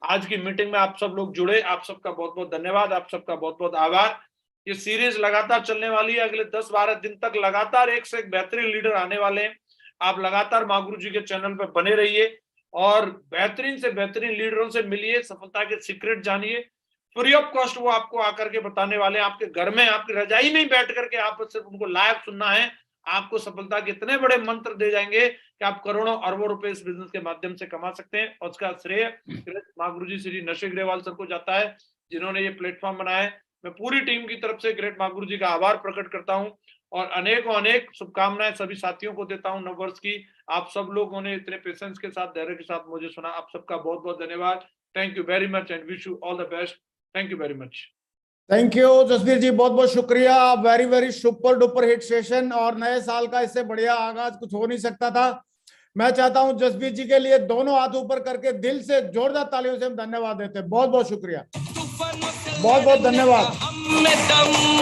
आज की मीटिंग में आप सब लोग जुड़े, आप सबका बहुत बहुत धन्यवाद, आप सबका बहुत बहुत आभार। ये सीरीज लगातार चलने वाली है, अगले 10-12 दिन तक लगातार एक से एक बेहतरीन लीडर आने वाले हैं। आप लगातार मां गुरु जी के चैनल पर बने रहिए और बेहतरीन से बेहतरीन लीडरों से मिलिए, सफलता के सीक्रेट जानिए। फ्री ऑफ कॉस्ट वो आपको आकर के बताने वाले हैं, आपके घर में, आपकी रजाई में ही बैठ करके आप सिर्फ उनको लाइव सुनना है। आपको सफलता के इतने बड़े मंत्र दे जाएंगे कि आप करोड़ों अरबों रुपए इस बिजनेस के माध्यम से कमा सकते हैं। और उसका श्रेय मां गुरु जी श्री नशे ग्रेवाल सर को जाता है, जिन्होंने ये प्लेटफॉर्म बनाया है। मैं पूरी टीम की तरफ से ग्रेट मां गुरु जी का आभार प्रकट करता हूँ और अनेकों अनेक शुभकामनाएं सभी साथियों को देता हूँ नववर्ष की। आप सब लोगों ने इतने पेशेंस के साथ, धैर्य के साथ मुझे सुना, आप सबका बहुत बहुत धन्यवाद। Thank you very much and wish you all the best. Thank you very much. Thank you Jasbir ji, बहुत बहुत शुक्रिया। Very very super duper hit session, और नए साल का इससे बढ़िया आगाज कुछ हो नहीं सकता था। मैं चाहता हूं जसबीर जी के लिए दोनों हाथ ऊपर करके दिल से जोरदार तालियों से हम धन्यवाद देते हैं। बहुत बहुत शुक्रिया, बहुत बहुत धन्यवाद। हम में दम